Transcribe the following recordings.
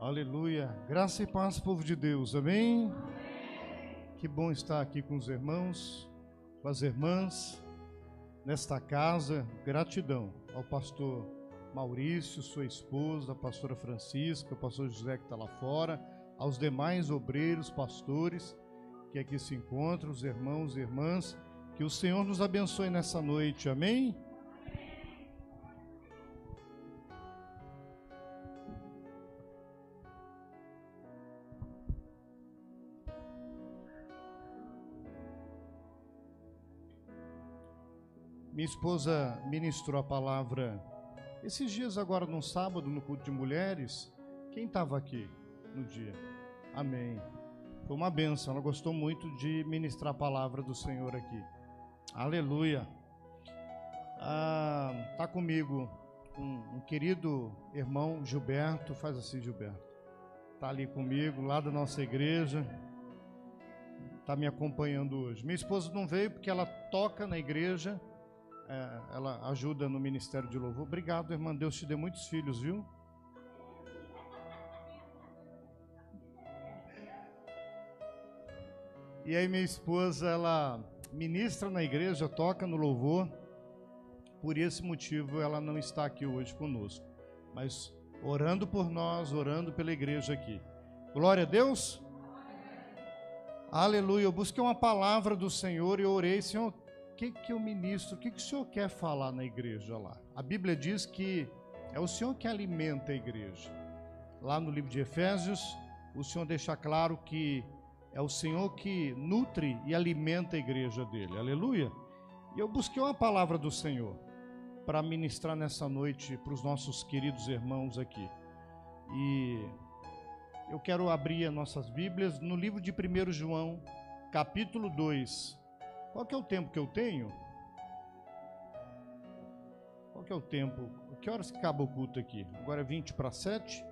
Aleluia. Graça e paz, povo de Deus. Amém? Que bom estar aqui com os irmãos, com as irmãs, nesta casa. Gratidão ao pastor Maurício, sua esposa, a pastora Francisca, o pastor José que está lá fora, aos demais obreiros, pastores que aqui se encontram, os irmãos e irmãs. Que o Senhor nos abençoe nessa noite. Amém? Minha esposa ministrou a palavra esses dias agora no sábado, no culto de mulheres. Quem estava aqui no dia? Amém. Foi uma bênção, ela gostou muito de ministrar a palavra do Senhor aqui. Aleluia. Está comigo um querido irmão Gilberto, faz assim, Gilberto. Está ali comigo, lá da nossa igreja. Está me acompanhando hoje. Minha esposa não veio porque ela toca na igreja. Ela ajuda no ministério de louvor. Obrigado, irmã. Deus te dê muitos filhos, viu? E aí minha esposa, ela ministra na igreja, toca no louvor. Por esse motivo ela não está aqui hoje conosco. Mas orando por nós, orando pela igreja aqui. Glória a Deus. Aleluia. Eu busquei uma palavra do Senhor e eu orei, Senhor, o que eu ministro? O que o Senhor quer falar na igreja lá? A Bíblia diz que é o Senhor que alimenta a igreja. Lá no livro de Efésios, o Senhor deixa claro que é o Senhor que nutre e alimenta a igreja dele. Aleluia. E eu busquei uma palavra do Senhor para ministrar nessa noite para os nossos queridos irmãos aqui. E eu quero abrir as nossas Bíblias no livro de 1 João, capítulo 2. Qual que é o tempo que eu tenho? Qual que é o tempo? Que horas que acaba o culto aqui? Agora é 20:07.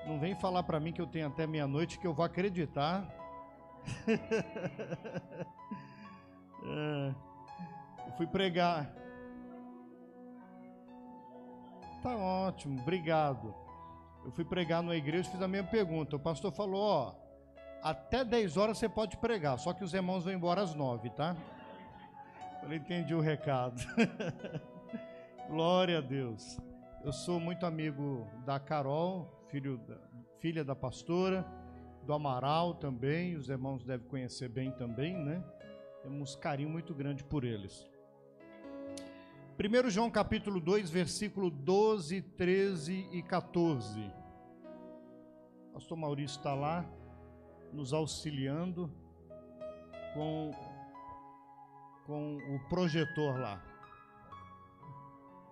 Não vem falar para mim que eu tenho até meia-noite que eu vou acreditar. Eu fui pregar. Tá ótimo, obrigado. Eu fui pregar numa igreja e fiz a mesma pergunta. O pastor falou, ó, até 10 horas você pode pregar, só que os irmãos vão embora às 9, tá? Eu não entendi o recado. Glória a Deus. Eu sou muito amigo da Carol, filha da pastora, do Amaral também, os irmãos devem conhecer bem também, né? Temos um carinho muito grande por eles. 1 João capítulo 2, versículo 12, 13 e 14. O pastor Maurício está lá, nos auxiliando com o projetor lá.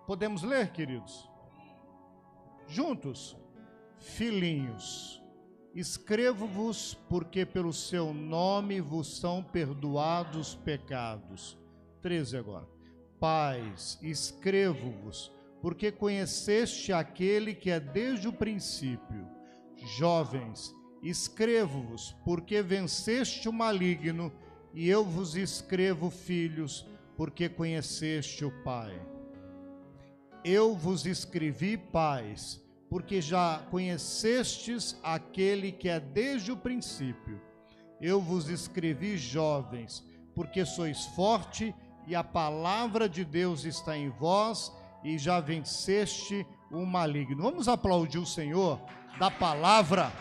Podemos ler, queridos? Juntos. Filhinhos, escrevo-vos porque pelo seu nome vos são perdoados pecados. 13 agora. Pais, escrevo-vos porque conheceste aquele que é desde o princípio. Jovens, escrevo-vos porque venceste o maligno, e eu vos escrevo, filhos, porque conheceste o Pai. Eu vos escrevi, pais, porque já conhecestes aquele que é desde o princípio. Eu vos escrevi, jovens, porque sois forte e a palavra de Deus está em vós e já venceste o maligno. Vamos aplaudir o Senhor da palavra.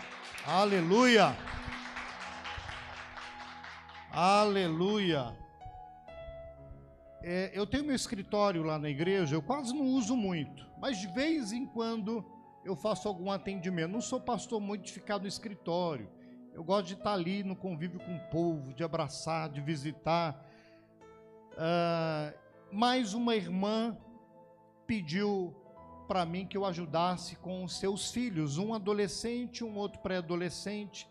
Aleluia! Aleluia! Eu tenho meu escritório lá na igreja, eu quase não uso muito, mas de vez em quando eu faço algum atendimento. Não sou pastor muito de ficar no escritório, eu gosto de estar ali no convívio com o povo, de abraçar, de visitar. Mais uma irmã pediu para mim que eu ajudasse com os seus filhos, um adolescente, um outro pré-adolescente,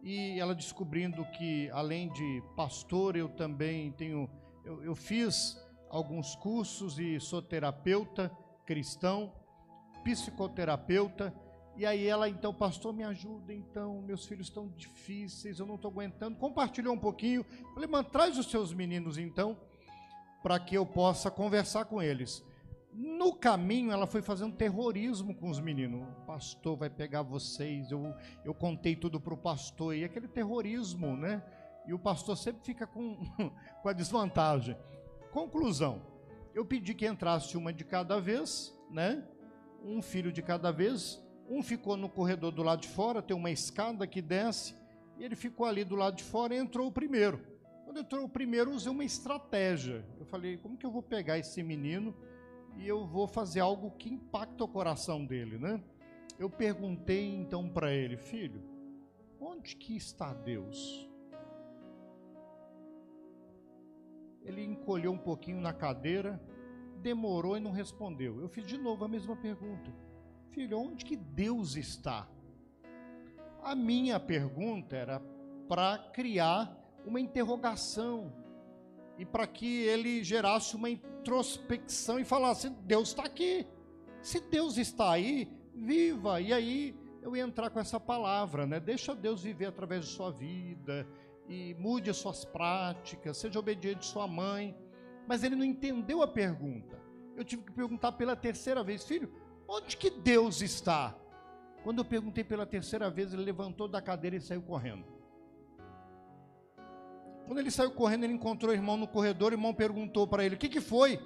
e ela descobrindo que além de pastor eu também tenho, eu fiz alguns cursos e sou terapeuta cristão, psicoterapeuta, e aí ela então, pastor, me ajuda então, meus filhos estão difíceis, eu não estou aguentando, compartilhou um pouquinho, falei, mano, traz os seus meninos então, para que eu possa conversar com eles. No caminho, ela foi fazendo terrorismo com os meninos. O pastor vai pegar vocês. Eu contei tudo para o pastor. E aquele terrorismo, né? E o pastor sempre fica com a desvantagem. Conclusão. Eu pedi que entrasse uma de cada vez, né? Um filho de cada vez. Um ficou no corredor do lado de fora, tem uma escada que desce. E ele ficou ali do lado de fora e entrou o primeiro. Quando entrou o primeiro, usei uma estratégia. Eu falei, como que eu vou pegar esse menino e eu vou fazer algo que impacta o coração dele, né? Eu perguntei então para ele, filho, onde que está Deus? Ele encolheu um pouquinho na cadeira, demorou e não respondeu. Eu fiz de novo a mesma pergunta. Filho, onde que Deus está? A minha pergunta era para criar uma interrogação e para que ele gerasse uma introspecção e falasse, Deus está aqui. Se Deus está aí, viva. E aí eu ia entrar com essa palavra, né? Deixa Deus viver através de sua vida e mude as suas práticas, seja obediente de sua mãe. Mas ele não entendeu a pergunta. Eu tive que perguntar pela terceira vez, filho, onde que Deus está? Quando eu perguntei pela terceira vez, ele levantou da cadeira e saiu correndo. Quando ele saiu correndo, ele encontrou o irmão no corredor, o irmão perguntou para ele, o que foi?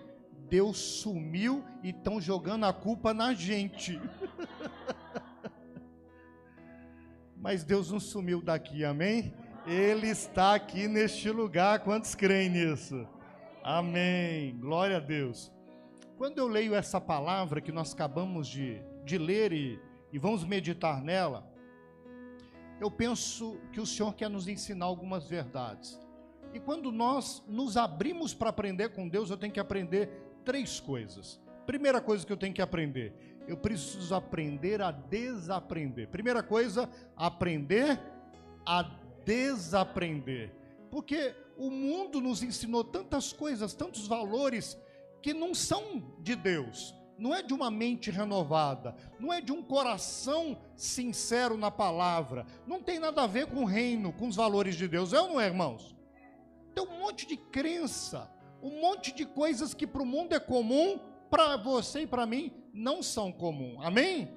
Deus sumiu e estão jogando a culpa na gente. Mas Deus não sumiu daqui, amém? Ele está aqui neste lugar, quantos creem nisso? Amém, glória a Deus. Quando eu leio essa palavra que nós acabamos de ler e vamos meditar nela, eu penso que o Senhor quer nos ensinar algumas verdades. E quando nós nos abrimos para aprender com Deus, eu tenho que aprender 3 coisas. Primeira coisa que eu tenho que aprender, eu preciso aprender a desaprender. Primeira coisa, aprender a desaprender. Porque o mundo nos ensinou tantas coisas, tantos valores que não são de Deus. Não é de uma mente renovada, não é de um coração sincero na palavra. Não tem nada a ver com o reino, com os valores de Deus. É ou não é, irmãos? Tem um monte de crença, um monte de coisas que para o mundo é comum, para você e para mim não são comum. Amém?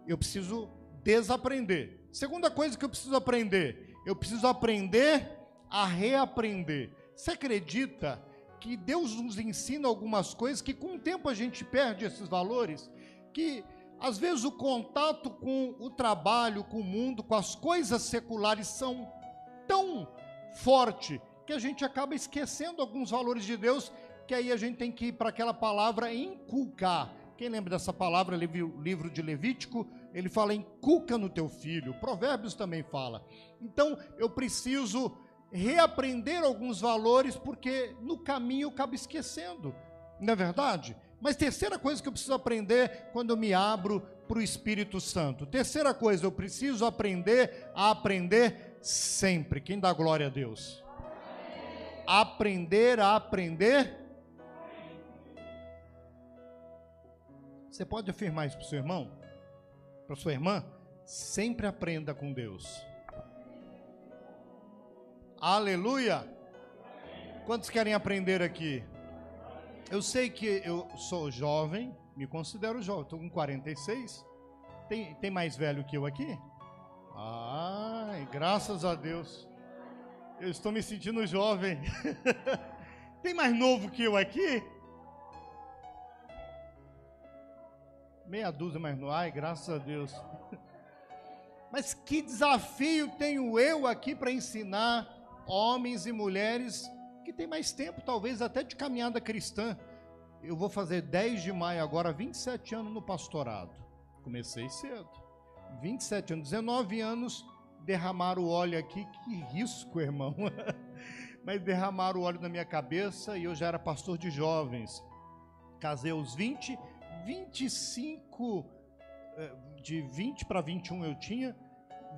Eu preciso desaprender. Segunda coisa que eu preciso aprender a reaprender. Você acredita que Deus nos ensina algumas coisas que com o tempo a gente perde esses valores? Que às vezes o contato com o trabalho, com o mundo, com as coisas seculares são tão forte que a gente acaba esquecendo alguns valores de Deus, que aí a gente tem que ir para aquela palavra inculcar. Quem lembra dessa palavra? Livro de Levítico, ele fala inculca no teu filho. Provérbios também fala. Então eu preciso reaprender alguns valores, porque no caminho eu acabo esquecendo, não é verdade? Mas terceira coisa que eu preciso aprender quando eu me abro para o Espírito Santo. Terceira coisa, eu preciso aprender a aprender sempre. Quem dá glória a Deus? Aprender a aprender. Você pode afirmar isso para o seu irmão? Para sua irmã? Sempre aprenda com Deus. Aleluia! Quantos querem aprender aqui? Eu sei que eu sou jovem, me considero jovem, estou com 46. Tem mais velho que eu aqui? Ai, graças a Deus. Eu estou me sentindo jovem. Tem mais novo que eu aqui? Meia dúzia mais novo. Ai, graças a Deus. Mas que desafio tenho eu aqui para ensinar homens e mulheres que têm mais tempo, talvez até de caminhada cristã. Eu vou fazer 10 de maio agora, 27 anos no pastorado. Comecei cedo. 27 anos, 19 anos, derramaram o óleo aqui, que risco, irmão. Mas derramaram o óleo na minha cabeça e eu já era pastor de jovens. Casei aos 20, 25, de 20 para 21 eu tinha,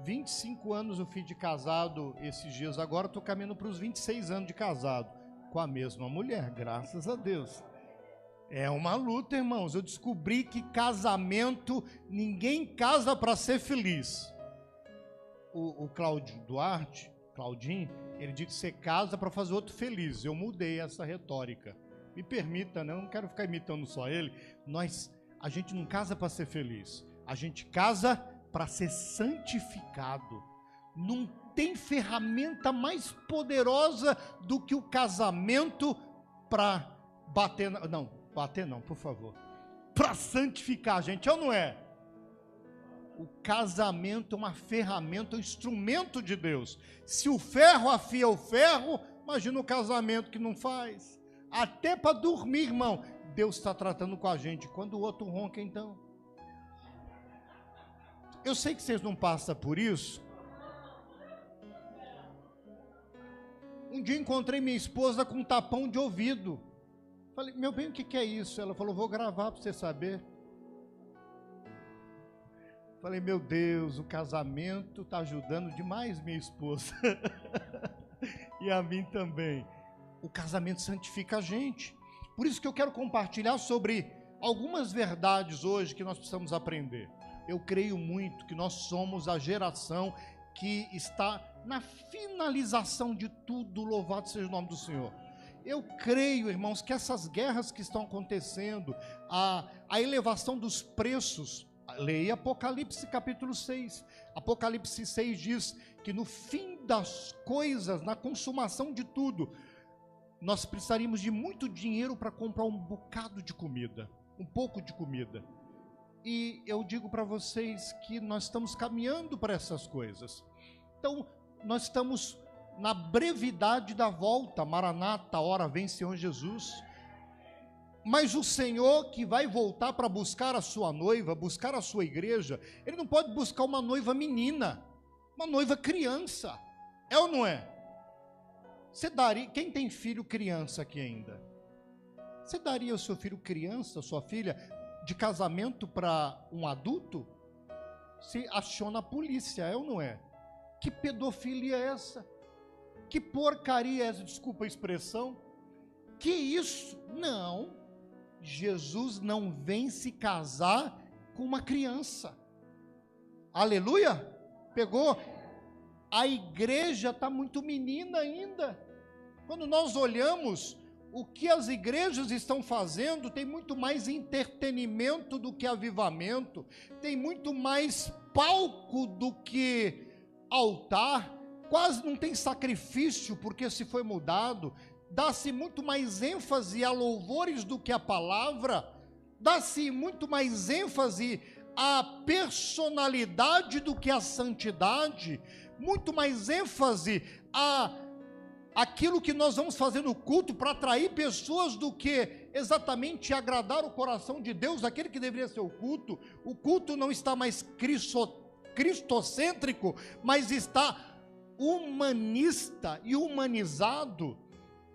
25 anos eu fiz de casado esses dias, agora estou caminhando para os 26 anos de casado, com a mesma mulher, graças a Deus. É uma luta, irmãos. Eu descobri que casamento, ninguém casa para ser feliz. O Claudinho, ele diz que você casa para fazer outro feliz. Eu mudei essa retórica. Me permita, né? Eu não quero ficar imitando só ele. A gente não casa para ser feliz. A gente casa para ser santificado. Não tem ferramenta mais poderosa do que o casamento para bater. Não, bater não, por favor. Para santificar a gente, ou não é? O casamento é uma ferramenta, um instrumento de Deus. Se o ferro afia o ferro, imagina o casamento que não faz. Até para dormir, irmão, Deus está tratando com a gente. Quando o outro ronca, então. Eu sei que vocês não passam por isso. Um dia encontrei minha esposa com um tapão de ouvido. Falei, meu bem, o que é isso? Ela falou, vou gravar para você saber. Falei, meu Deus, o casamento está ajudando demais minha esposa. E a mim também. O casamento santifica a gente. Por isso que eu quero compartilhar sobre algumas verdades hoje que nós precisamos aprender. Eu creio muito que nós somos a geração que está na finalização de tudo, louvado seja o nome do Senhor. Eu creio, irmãos, que essas guerras que estão acontecendo, a elevação dos preços, leia Apocalipse capítulo 6. Apocalipse 6 diz que no fim das coisas, na consumação de tudo, nós precisaríamos de muito dinheiro para comprar um bocado de comida, um pouco de comida. E eu digo para vocês que nós estamos caminhando para essas coisas. Então, nós estamos na brevidade da volta, Maranata, ora vem Senhor Jesus. Mas o Senhor que vai voltar para buscar a sua noiva, buscar a sua igreja, Ele não pode buscar uma noiva menina, uma noiva criança, é ou não é? Você daria, quem tem filho criança aqui ainda? Você daria o seu filho criança, sua filha, de casamento para um adulto? Se aciona a polícia, é ou não é? Que pedofilia é essa? Que porcaria é essa? Desculpa a expressão. Que isso? Não. Jesus não vem se casar com uma criança. Aleluia? Pegou? A igreja está muito menina ainda. Quando nós olhamos o que as igrejas estão fazendo, tem muito mais entretenimento do que avivamento, tem muito mais palco do que altar, quase não tem sacrifício porque se foi mudado, dá-se muito mais ênfase a louvores do que a palavra, dá-se muito mais ênfase à personalidade do que à santidade, muito mais ênfase a aquilo que nós vamos fazer no culto para atrair pessoas do que exatamente agradar o coração de Deus, aquele que deveria ser o culto. O culto não está mais cristocêntrico, mas está humanista e humanizado.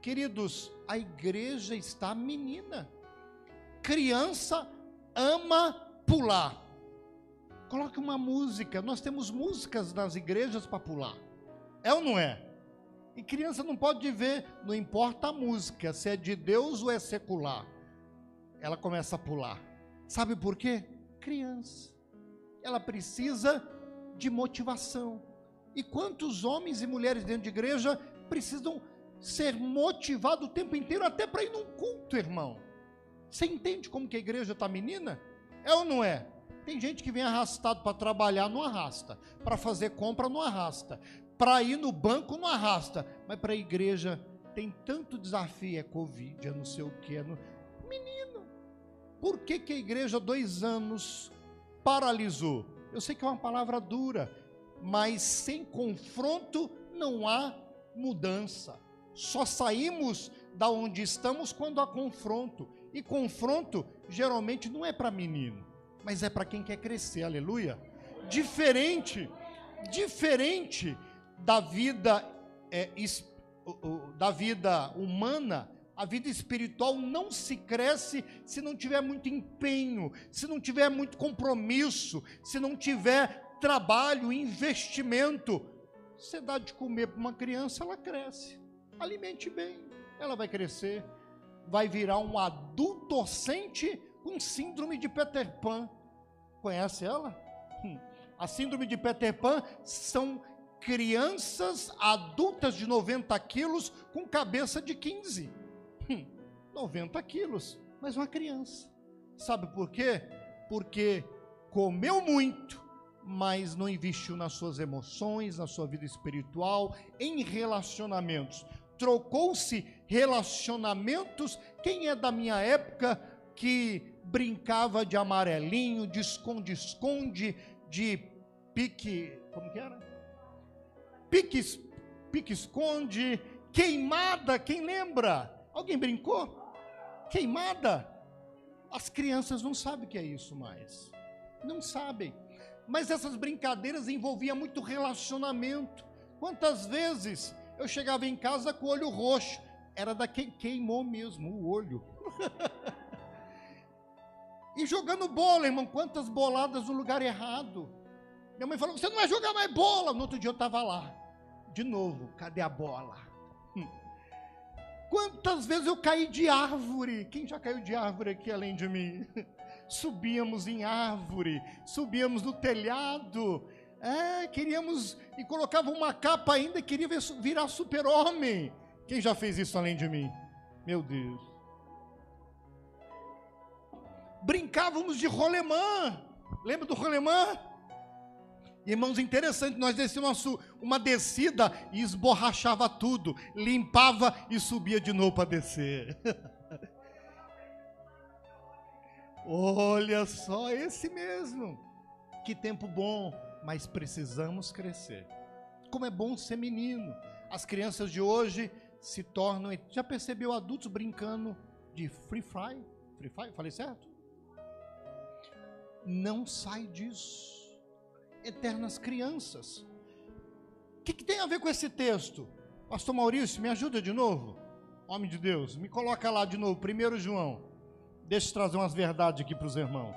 Queridos, a igreja está menina. Criança ama pular. Coloque uma música, nós temos músicas nas igrejas para pular. É ou não é? E criança não pode ver, não importa a música, se é de Deus ou é secular. Ela começa a pular. Sabe por quê? Criança. Ela precisa de motivação. E quantos homens e mulheres dentro de igreja precisam ser motivados o tempo inteiro até para ir num culto, irmão? Você entende como que a igreja está menina? É ou não é? Tem gente que vem arrastado para trabalhar, não arrasta. Para fazer compra, não arrasta. Para ir no banco, não arrasta. Mas para a igreja tem tanto desafio, é Covid, é não sei o que. Menino, por que a igreja 2 anos paralisou? Eu sei que é uma palavra dura, mas sem confronto não há mudança. Só saímos da onde estamos quando há confronto. E confronto geralmente não é para menino, mas é para quem quer crescer, aleluia. Diferente da vida humana, a vida espiritual não se cresce se não tiver muito empenho, se não tiver muito compromisso, se não tiver trabalho, investimento. Você dá de comer para uma criança, ela cresce. Alimente bem, ela vai crescer, vai virar um adultocente com síndrome de Peter Pan. Conhece ela? A síndrome de Peter Pan são crianças adultas de 90 quilos com cabeça de 15. 90 quilos, mas uma criança. Sabe por quê? Porque comeu muito, mas não investiu nas suas emoções, na sua vida espiritual, em relacionamentos. Trocou-se relacionamentos. Quem é da minha época que brincava de amarelinho, de esconde-esconde, de pique, como que era? Pique-esconde, queimada, quem lembra? Alguém brincou? Queimada? As crianças não sabem o que é isso mais. Não sabem. Mas essas brincadeiras envolviam muito relacionamento. Quantas vezes eu chegava em casa com o olho roxo? Era da quem queimou mesmo o olho. E jogando bola, irmão, quantas boladas no lugar errado. Minha mãe falou, você não vai jogar mais bola. No outro dia eu estava lá. De novo, cadê a bola? Quantas vezes eu caí de árvore? Quem já caiu de árvore aqui além de mim? Subíamos em árvore, subíamos no telhado, queríamos, e colocava uma capa ainda, queria virar super-homem. Quem já fez isso além de mim? Meu Deus. Brincávamos de rolemã, lembra do rolemã? Irmãos, interessante, nós descíamos uma descida e esborrachava tudo, limpava e subia de novo para descer. Olha só, esse mesmo. Que tempo bom, mas precisamos crescer. Como é bom ser menino. As crianças de hoje se tornam... Já percebeu adultos brincando de Free Fire? Free Fire? Falei certo? Não sai disso. Eternas crianças. O que tem a ver com esse texto? Pastor Maurício, me ajuda de novo? Homem de Deus, me coloca lá de novo, 1 João. Deixa eu trazer umas verdades aqui para os irmãos.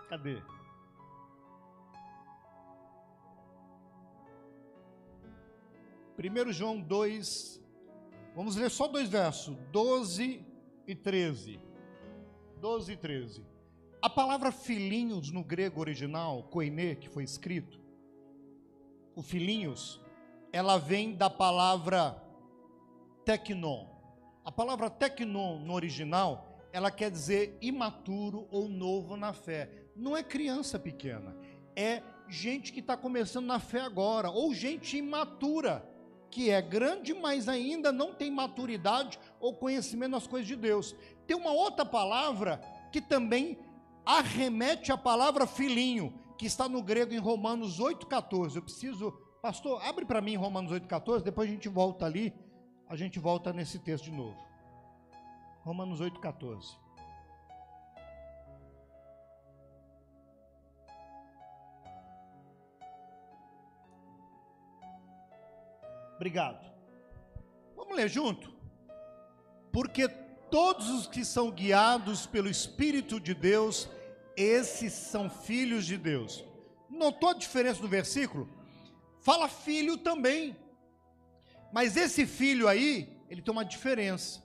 Cadê? Primeiro João 2, vamos ler só 2 versos, 12 e 13. 12 e 13. A palavra filhinhos no grego original, koiné, que foi escrito, o filhinhos, ela vem da palavra teknon. A palavra teknon no original, ela quer dizer imaturo ou novo na fé. Não é criança pequena, é gente que está começando na fé agora, ou gente imatura, que é grande, mas ainda não tem maturidade ou conhecimento das coisas de Deus. Tem uma outra palavra que também arremete à palavra filhinho, que está no grego em Romanos 8,14. Eu preciso, pastor, abre para mim Romanos 8,14, depois a gente volta ali, a gente volta nesse texto de novo. Romanos 8,14. Obrigado. Vamos ler junto? Porque todos os que são guiados pelo Espírito de Deus, esses são filhos de Deus. Notou a diferença do versículo? Fala filho também. Mas esse filho aí, ele tem uma diferença.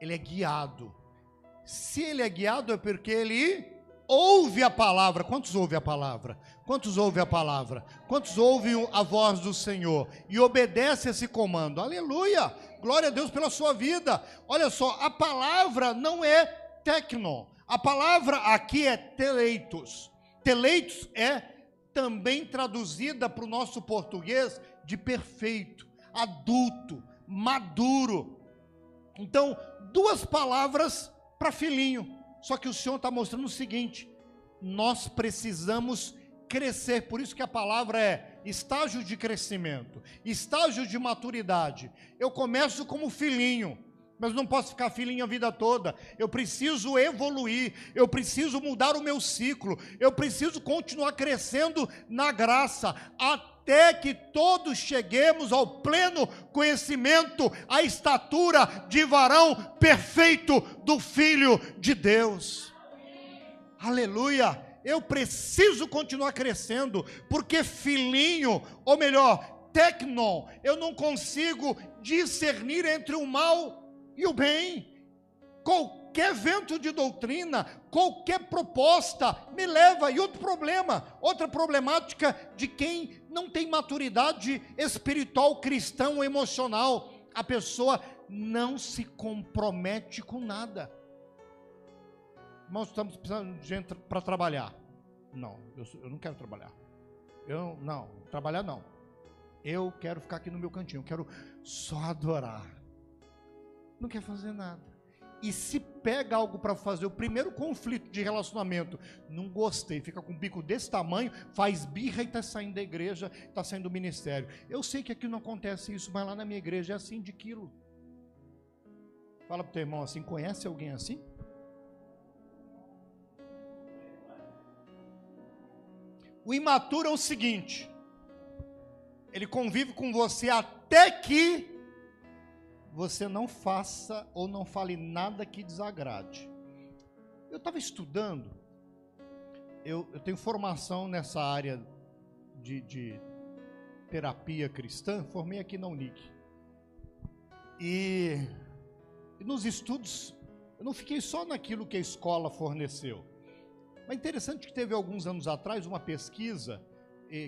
Ele é guiado. Se ele é guiado é porque ele ouve a palavra. Quantos ouvem a palavra? Quantos ouvem a palavra? Quantos ouvem a voz do Senhor e obedece a esse comando? Aleluia! Glória a Deus pela sua vida. Olha só, a palavra não é teknon. A palavra aqui é teleitos. Teleitos é também traduzida para o nosso português de perfeito, adulto, maduro. Então, 2 palavras para filhinho. Só que o Senhor está mostrando o seguinte: nós precisamos crescer. Por isso que a palavra é estágio de crescimento, estágio de maturidade. Eu começo como filhinho, mas não posso ficar filhinho a vida toda. Eu preciso evoluir, eu preciso mudar o meu ciclo, eu preciso continuar crescendo na graça, até que todos cheguemos ao pleno conhecimento, à estatura de varão perfeito do Filho de Deus. Aleluia! Eu preciso continuar crescendo, porque filhinho, ou melhor, teknon, eu não consigo discernir entre o mal e o bem. Qualquer vento de doutrina, qualquer proposta me leva. E outro problema, outra problemática de quem não tem maturidade espiritual, cristã ou emocional. a pessoa não se compromete com nada. Irmãos, estamos precisando de gente para trabalhar. Não, eu não quero trabalhar. Trabalhar não. Eu quero ficar aqui no meu cantinho, eu quero só adorar. Não quer fazer nada. E se pega algo para fazer, o primeiro conflito de relacionamento, não gostei, fica com um bico desse tamanho, faz birra e está saindo da igreja, está saindo do ministério. Eu sei que aqui não acontece isso, mas lá na minha igreja é assim de quilo. Fala para o teu irmão assim, conhece alguém assim? O imaturo é o seguinte, ele convive com você até que você não faça ou não fale nada que desagrade. Eu estava estudando, eu tenho formação nessa área de terapia cristã, formei aqui na Unic. E nos estudos, eu não fiquei só naquilo que a escola forneceu. Mas interessante que teve alguns anos atrás uma pesquisa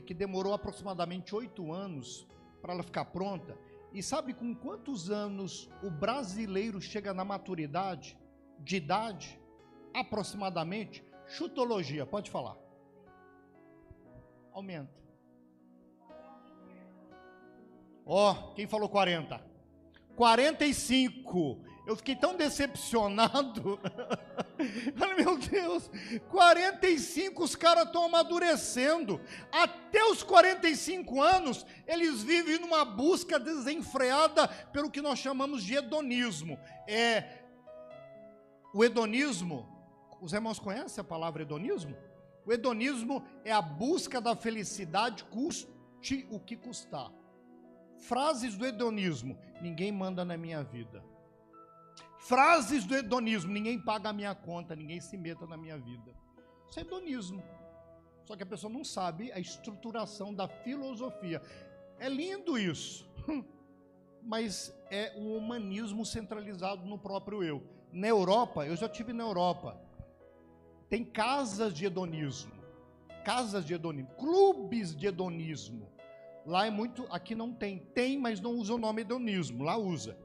que demorou aproximadamente 8 anos para ela ficar pronta. E sabe com quantos anos o brasileiro chega na maturidade, de idade? Aproximadamente, chutologia, pode falar. Aumenta. Quem falou 40? 45. Eu fiquei tão decepcionado. Falei, meu Deus, 45 os caras estão amadurecendo. Até os 45 anos, eles vivem numa busca desenfreada pelo que nós chamamos de hedonismo. O hedonismo, os irmãos conhecem a palavra hedonismo? O hedonismo é a busca da felicidade, custe o que custar. Frases do hedonismo: ninguém manda na minha vida. Frases do hedonismo: ninguém paga a minha conta, ninguém se meta na minha vida. Isso é hedonismo. Só que a pessoa não sabe a estruturação da filosofia. É lindo isso, mas é um humanismo centralizado no próprio eu. Na Europa, eu já estive na Europa, tem casas de hedonismo, clubes de hedonismo. Lá é muito, aqui não tem, mas não usa o nome hedonismo, lá usa.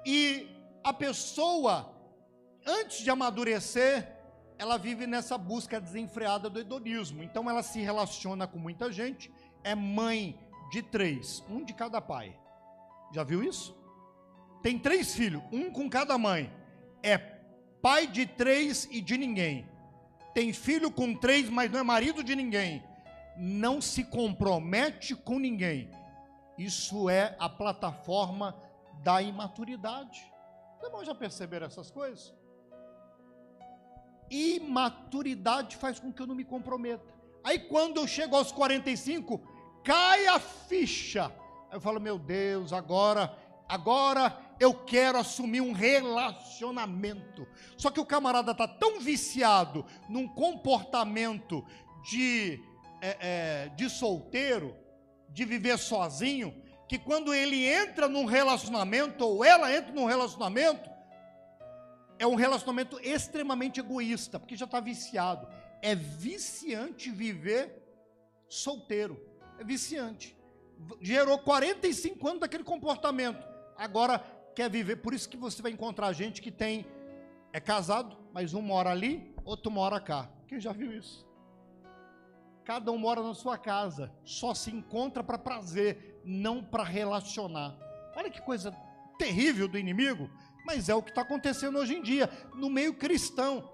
E a pessoa, antes de amadurecer, ela vive nessa busca desenfreada do hedonismo. Então ela se relaciona com muita gente, é mãe de 3, um de cada pai. Já viu isso? Tem 3 filhos, um com cada mãe. É pai de 3 e de ninguém. Tem filho com 3, mas não é marido de ninguém. Não se compromete com ninguém. Isso é a plataforma da imaturidade. Os irmãos já perceberam essas coisas? Imaturidade faz com que eu não me comprometa. Aí quando eu chego aos 45, cai a ficha. Aí eu falo, meu Deus, agora eu quero assumir um relacionamento. Só que o camarada está tão viciado num comportamento de solteiro, de viver sozinho, que quando ele entra num relacionamento, ou ela entra num relacionamento, é um relacionamento extremamente egoísta, porque já está viciado. É viciante viver solteiro, é viciante. Gerou 45 anos daquele comportamento, agora quer viver. Por isso que você vai encontrar gente que é casado, mas um mora ali, outro mora cá. Quem já viu isso? Cada um mora na sua casa, só se encontra para prazer, não para relacionar. Olha que coisa terrível do inimigo, mas é o que está acontecendo hoje em dia, no meio cristão.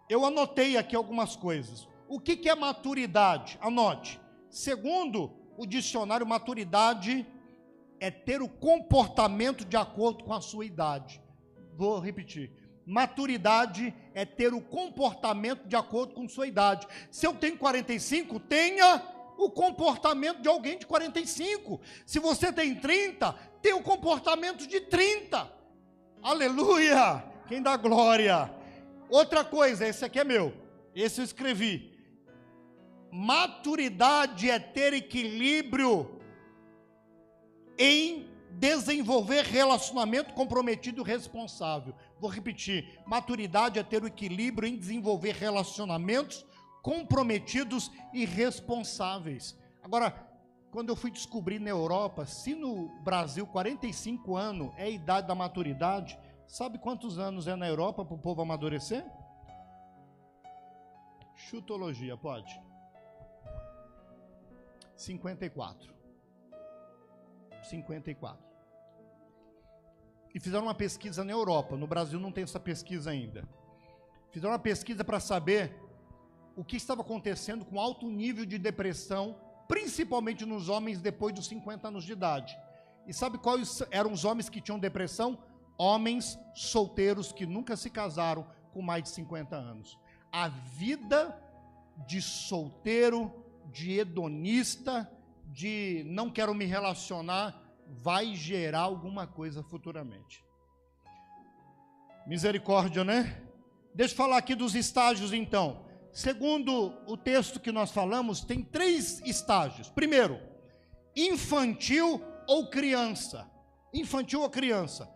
Eu anotei aqui algumas coisas. O que é maturidade? Anote. Segundo o dicionário, maturidade é ter o comportamento de acordo com a sua idade. Vou repetir. Maturidade é ter o comportamento de acordo com sua idade. Se eu tenho 45, tenha o comportamento de alguém de 45. Se você tem 30, tenha o comportamento de 30. Aleluia! Quem dá glória? Outra coisa, esse aqui é meu. Esse eu escrevi. Maturidade é ter equilíbrio em desenvolver relacionamento comprometido e responsável. Vou repetir. Maturidade é ter o equilíbrio em desenvolver relacionamentos comprometidos e responsáveis. Agora, quando eu fui descobrir na Europa, se no Brasil 45 anos é a idade da maturidade, sabe quantos anos é na Europa para o povo amadurecer? Chutologia, pode. 54. 54. E fizeram uma pesquisa na Europa, no Brasil não tem essa pesquisa ainda. Fizeram uma pesquisa para saber o que estava acontecendo com alto nível de depressão, principalmente nos homens depois dos 50 anos de idade. E sabe quais eram os homens que tinham depressão? Homens solteiros que nunca se casaram com mais de 50 anos. A vida de solteiro, de hedonista, de não quero me relacionar, vai gerar alguma coisa futuramente. Misericórdia, né? Deixa eu falar aqui dos estágios então. Segundo o texto que nós falamos, tem 3 estágios. Primeiro, infantil ou criança. Infantil ou criança.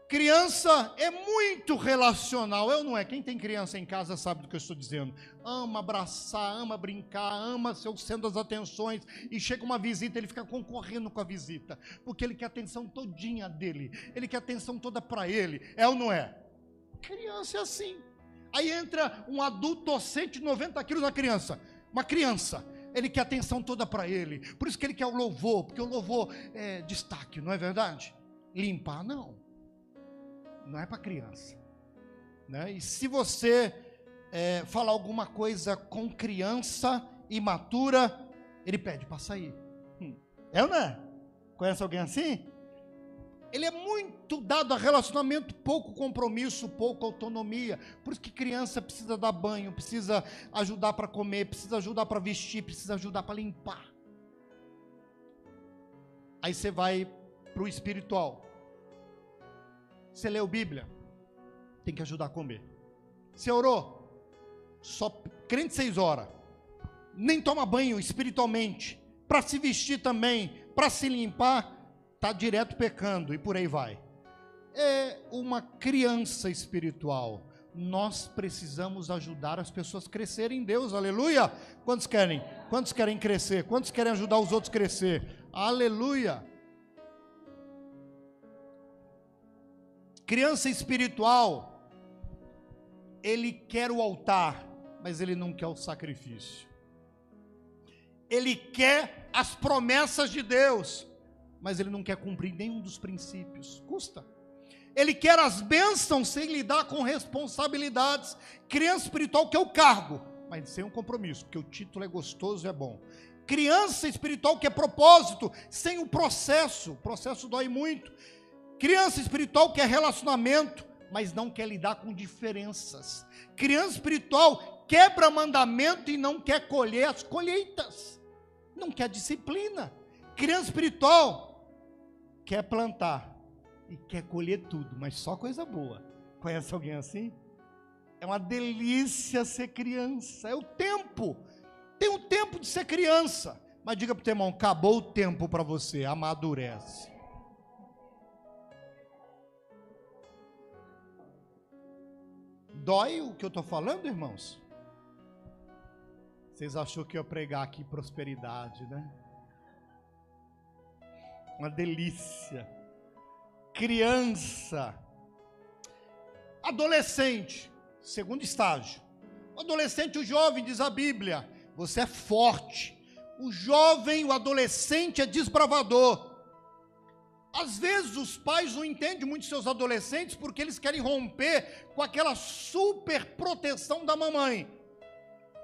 Criança é muito relacional, eu não é? Quem tem criança em casa sabe do que eu estou dizendo. Ama abraçar, ama brincar, ama ser o centro das atenções. E chega uma visita, ele fica concorrendo com a visita, porque ele quer a atenção todinha dele, ele quer a atenção toda para ele, é ou não é? Criança é assim. Aí entra um adulto 190 quilos na criança, uma criança, ele quer a atenção toda para ele, por isso que ele quer o louvor, porque o louvor é destaque, não é verdade? Limpar não. Não é para criança, né? E se você falar alguma coisa com criança imatura, ele pede para sair. É ou não é? Conhece alguém assim? Ele é muito dado a relacionamento, pouco compromisso, pouca autonomia. Por isso que criança precisa dar banho, precisa ajudar para comer, precisa ajudar para vestir, precisa ajudar para limpar. Aí você vai para o espiritual. Você leu Bíblia, tem que ajudar a comer. Você orou, só crente 6 horas, nem toma banho espiritualmente, para se vestir também, para se limpar, está direto pecando e por aí vai. É uma criança espiritual. Nós precisamos ajudar as pessoas a crescerem em Deus, aleluia. Quantos querem? Quantos querem crescer? Quantos querem ajudar os outros a crescer? Aleluia. Criança espiritual, ele quer o altar, mas ele não quer o sacrifício. Ele quer as promessas de Deus, mas ele não quer cumprir nenhum dos princípios. Custa. Ele quer as bênçãos sem lidar com responsabilidades. Criança espiritual quer o cargo, mas sem um compromisso, porque o título é gostoso e é bom. Criança espiritual quer propósito, sem o processo. O processo dói muito. Criança espiritual quer relacionamento, mas não quer lidar com diferenças. Criança espiritual quebra mandamento e não quer colher as colheitas. Não quer disciplina. Criança espiritual quer plantar e quer colher tudo, mas só coisa boa. Conhece alguém assim? É uma delícia ser criança, é o tempo. Tem um tempo de ser criança, mas diga para o teu irmão, acabou o tempo para você, amadurece. Dói o que eu estou falando, irmãos? Vocês achou que eu ia pregar aqui prosperidade, né? Uma delícia. Criança. Adolescente, segundo estágio. O adolescente, o jovem, diz a Bíblia, você é forte. O jovem, o adolescente é desbravador. Às vezes os pais não entendem muito seus adolescentes porque eles querem romper com aquela super proteção da mamãe.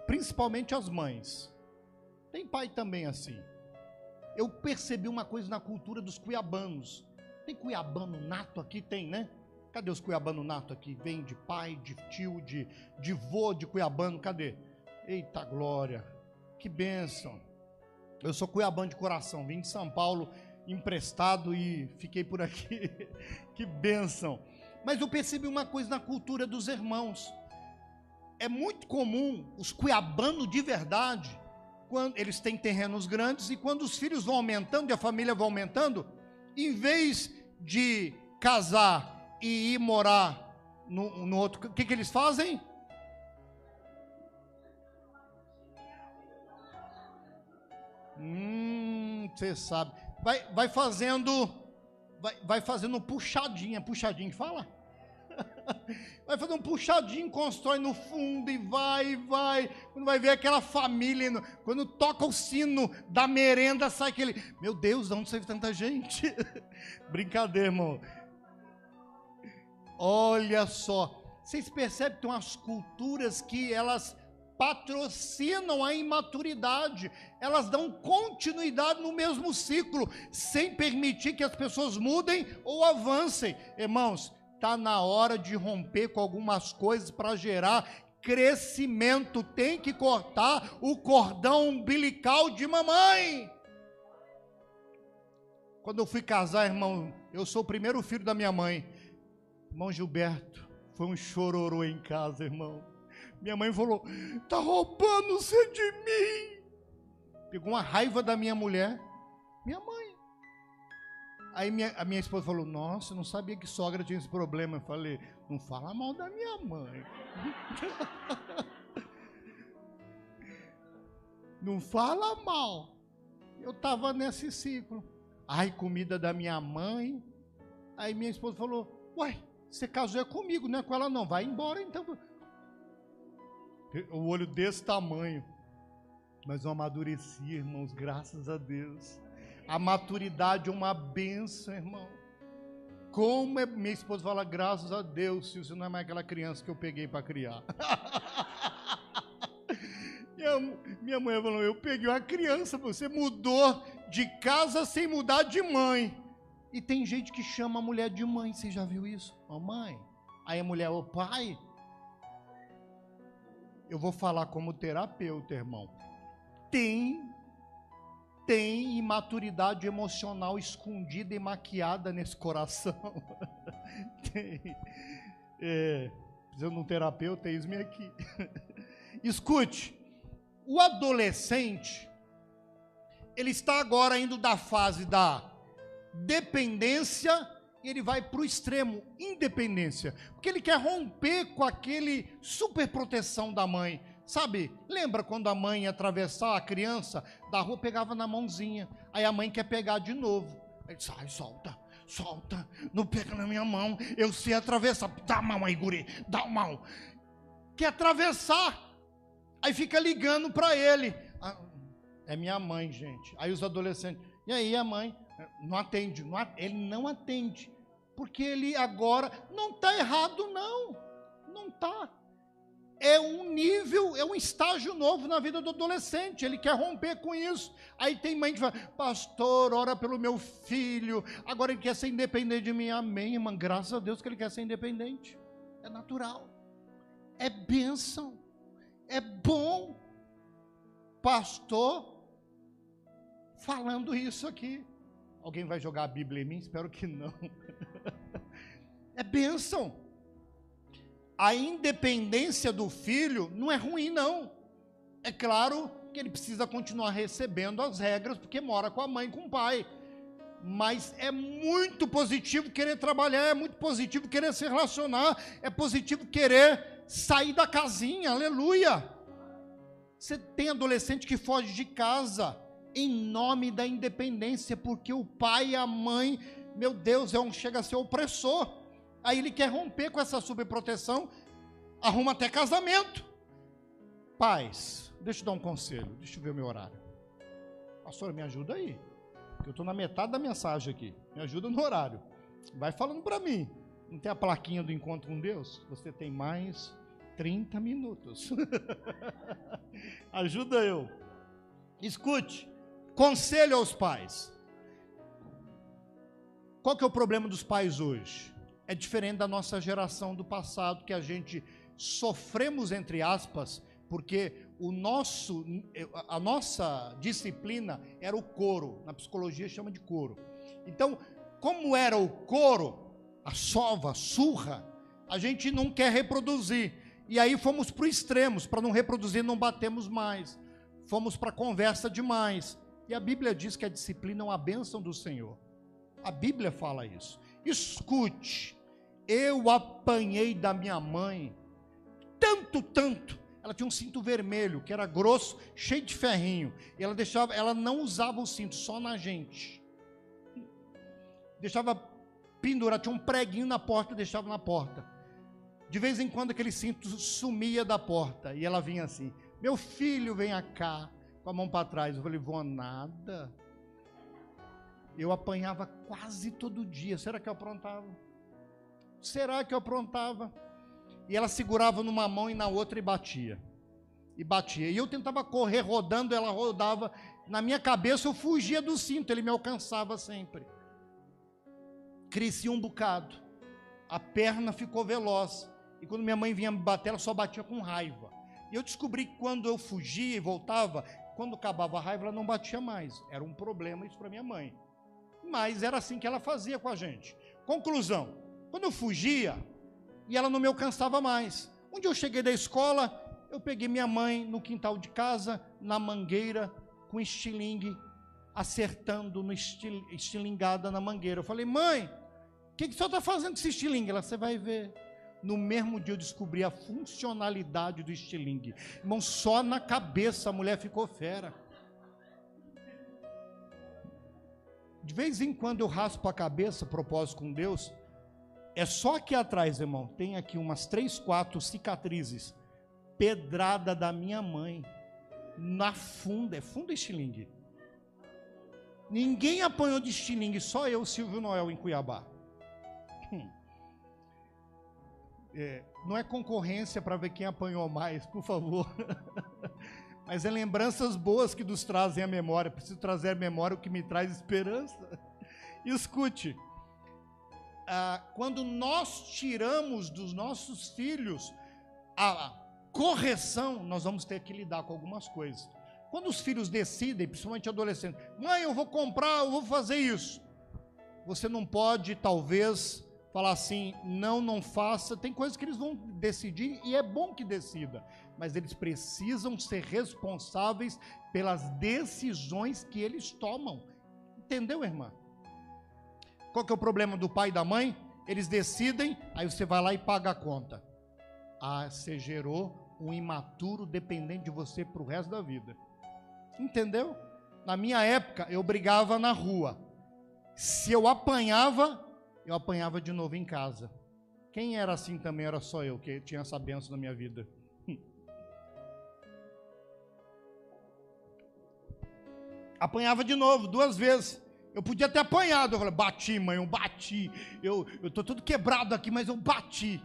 Principalmente as mães. Tem pai também assim. Eu percebi uma coisa na cultura dos cuiabanos. Tem cuiabano nato aqui? Tem, né? Cadê os cuiabano nato aqui? Vem de pai, de tio, de vô, de cuiabano, cadê? Eita glória, que bênção. Eu sou cuiabano de coração, vim de São Paulo emprestado e fiquei por aqui. Que bênção. Mas eu percebi uma coisa na cultura dos irmãos. É muito comum os cuiabanos de verdade, quando eles têm terrenos grandes e quando os filhos vão aumentando e a família vai aumentando, em vez de casar e ir morar no outro, o que eles fazem? você sabe. Vai fazendo puxadinha que fala? Vai fazer um puxadinho, constrói no fundo e vai. Quando vai ver aquela família, quando toca o sino da merenda, sai aquele, meu Deus, de onde saiu tanta gente? Brincadeira, irmão. Olha só, vocês percebem que tem umas culturas que elas patrocinam a imaturidade, elas dão continuidade no mesmo ciclo, sem permitir que as pessoas mudem ou avancem. Irmãos, está na hora de romper com algumas coisas para gerar crescimento. Tem que cortar o cordão umbilical de mamãe. Quando eu fui casar, irmão, eu sou o primeiro filho da minha mãe. Irmão Gilberto, foi um chororô em casa, irmão. Minha mãe falou, tá roubando você de mim. Pegou uma raiva da minha mulher, minha mãe. Aí a minha esposa falou, nossa, eu não sabia que sogra tinha esse problema. Eu falei, não fala mal da minha mãe. Não fala mal. Eu estava nesse ciclo. Ai, comida da minha mãe. Aí minha esposa falou, uai, você casou comigo, não é com ela não, vai embora então. O olho desse tamanho. Mas eu amadureci, irmãos, graças a Deus. A maturidade é uma bênção, irmão. Como minha esposa fala, graças a Deus, se você não é mais aquela criança que eu peguei para criar. Minha mãe falou, eu peguei uma criança, você mudou de casa sem mudar de mãe. E tem gente que chama a mulher de mãe, você já viu isso? Mamãe. Aí a mulher, ô pai. Eu vou falar como terapeuta, irmão. Tem imaturidade emocional escondida e maquiada nesse coração. Tem. Precisando de um terapeuta, eis-me aqui. Escute, o adolescente, ele está agora indo da fase da dependência, e ele vai para o extremo, independência, porque ele quer romper com aquele superproteção da mãe. Sabe, lembra quando a mãe ia atravessar a criança da rua, pegava na mãozinha, aí a mãe quer pegar de novo, aí sai, solta, não pega na minha mão, eu sei atravessar, dá a mão aí, guri, dá a mão, quer atravessar, aí fica ligando para ele, é minha mãe, gente, aí os adolescentes, e aí a mãe, não atende, ele não atende, porque ele agora, não está errado não está, é um nível, é um estágio novo na vida do adolescente, ele quer romper com isso. Aí tem mãe que fala, pastor, ora pelo meu filho, agora ele quer ser independente de mim. Amém, irmã, graças a Deus que ele quer ser independente, é natural, é bênção, é bom. Pastor falando isso aqui, alguém vai jogar a Bíblia em mim? Espero que não. É bênção. A independência do filho não é ruim, não. É claro que ele precisa continuar recebendo as regras, porque mora com a mãe e com o pai. Mas é muito positivo querer trabalhar, é muito positivo querer se relacionar, é positivo querer sair da casinha, aleluia. Você tem adolescente que foge de casa em nome da independência, porque o pai e a mãe, meu Deus, chega a ser opressor. Aí ele quer romper com essa superproteção, arruma até casamento. Pais, deixa eu dar um conselho, deixa eu ver o meu horário. Pastor, me ajuda aí, porque eu estou na metade da mensagem aqui, me ajuda no horário. Vai falando para mim, não tem a plaquinha do encontro com Deus? Você tem mais 30 minutos. Ajuda eu. Escute, conselho aos pais. Qual que é o problema dos pais hoje? É diferente da nossa geração do passado, que a gente sofremos, entre aspas, porque a nossa disciplina era o coro, na psicologia chama de coro. Então, como era o coro, a sova, a surra, a gente não quer reproduzir, e aí fomos para o extremo, para não reproduzir, não batemos mais, fomos para a conversa demais, e a Bíblia diz que a disciplina é uma bênção do Senhor, a Bíblia fala isso. Escute, eu apanhei da minha mãe tanto, ela tinha um cinto vermelho, que era grosso, cheio de ferrinho. E ela não usava o cinto, só na gente. Deixava pendurado, tinha um preguinho na porta, deixava na porta. De vez em quando aquele cinto sumia da porta, e ela vinha assim, meu filho, venha cá, com a mão para trás. Eu falei, vou nada. Eu apanhava quase todo dia. Será que eu aprontava? Será que eu aprontava? E ela segurava numa mão e na outra e batia. E batia. E eu tentava correr rodando, ela rodava. Na minha cabeça eu fugia do cinto, ele me alcançava sempre. Cresci um bocado. A perna ficou veloz. E quando minha mãe vinha me bater, ela só batia com raiva. E eu descobri que quando eu fugia e voltava, quando acabava a raiva, ela não batia mais. Era um problema isso para minha mãe. Mas era assim que ela fazia com a gente. Conclusão, quando eu fugia, e ela não me alcançava mais. Um dia eu cheguei da escola, eu peguei minha mãe no quintal de casa, na mangueira, com estilingue, acertando no estilingada na mangueira. Eu falei, mãe, o que o senhor está fazendo com esse estilingue? Ela, você vai ver. No mesmo dia eu descobri a funcionalidade do estilingue. Irmão, só na cabeça a mulher ficou fera. De vez em quando eu raspo a cabeça, propósito com Deus, é só aqui atrás, irmão, tem aqui umas 3, 4 cicatrizes, pedrada da minha mãe, na funda, é funda estilingue. Ninguém apanhou de estilingue, só eu, Silvio Noel, em Cuiabá. Não é concorrência para ver quem apanhou mais, por favor. Mas é lembranças boas que nos trazem a memória. Preciso trazer à memória o que me traz esperança. Escute, quando nós tiramos dos nossos filhos a correção, nós vamos ter que lidar com algumas coisas. Quando os filhos decidem, principalmente adolescentes, mãe, eu vou comprar, eu vou fazer isso. Você não pode, talvez, falar assim, não faça. Tem coisas que eles vão decidir e é bom que decida, mas eles precisam ser responsáveis pelas decisões que eles tomam. Entendeu, irmã? Qual que é o problema do pai e da mãe? Eles decidem, aí você vai lá e paga a conta. Você gerou um imaturo dependente de você para o resto da vida. Entendeu? Na minha época, eu brigava na rua. Se eu apanhava de novo em casa. Quem era assim também era só eu, que tinha essa bênção na minha vida. Apanhava de novo, 2 vezes. Eu podia ter apanhado. Eu falei, bati, mãe, eu bati. Eu estou todo quebrado aqui, mas eu bati.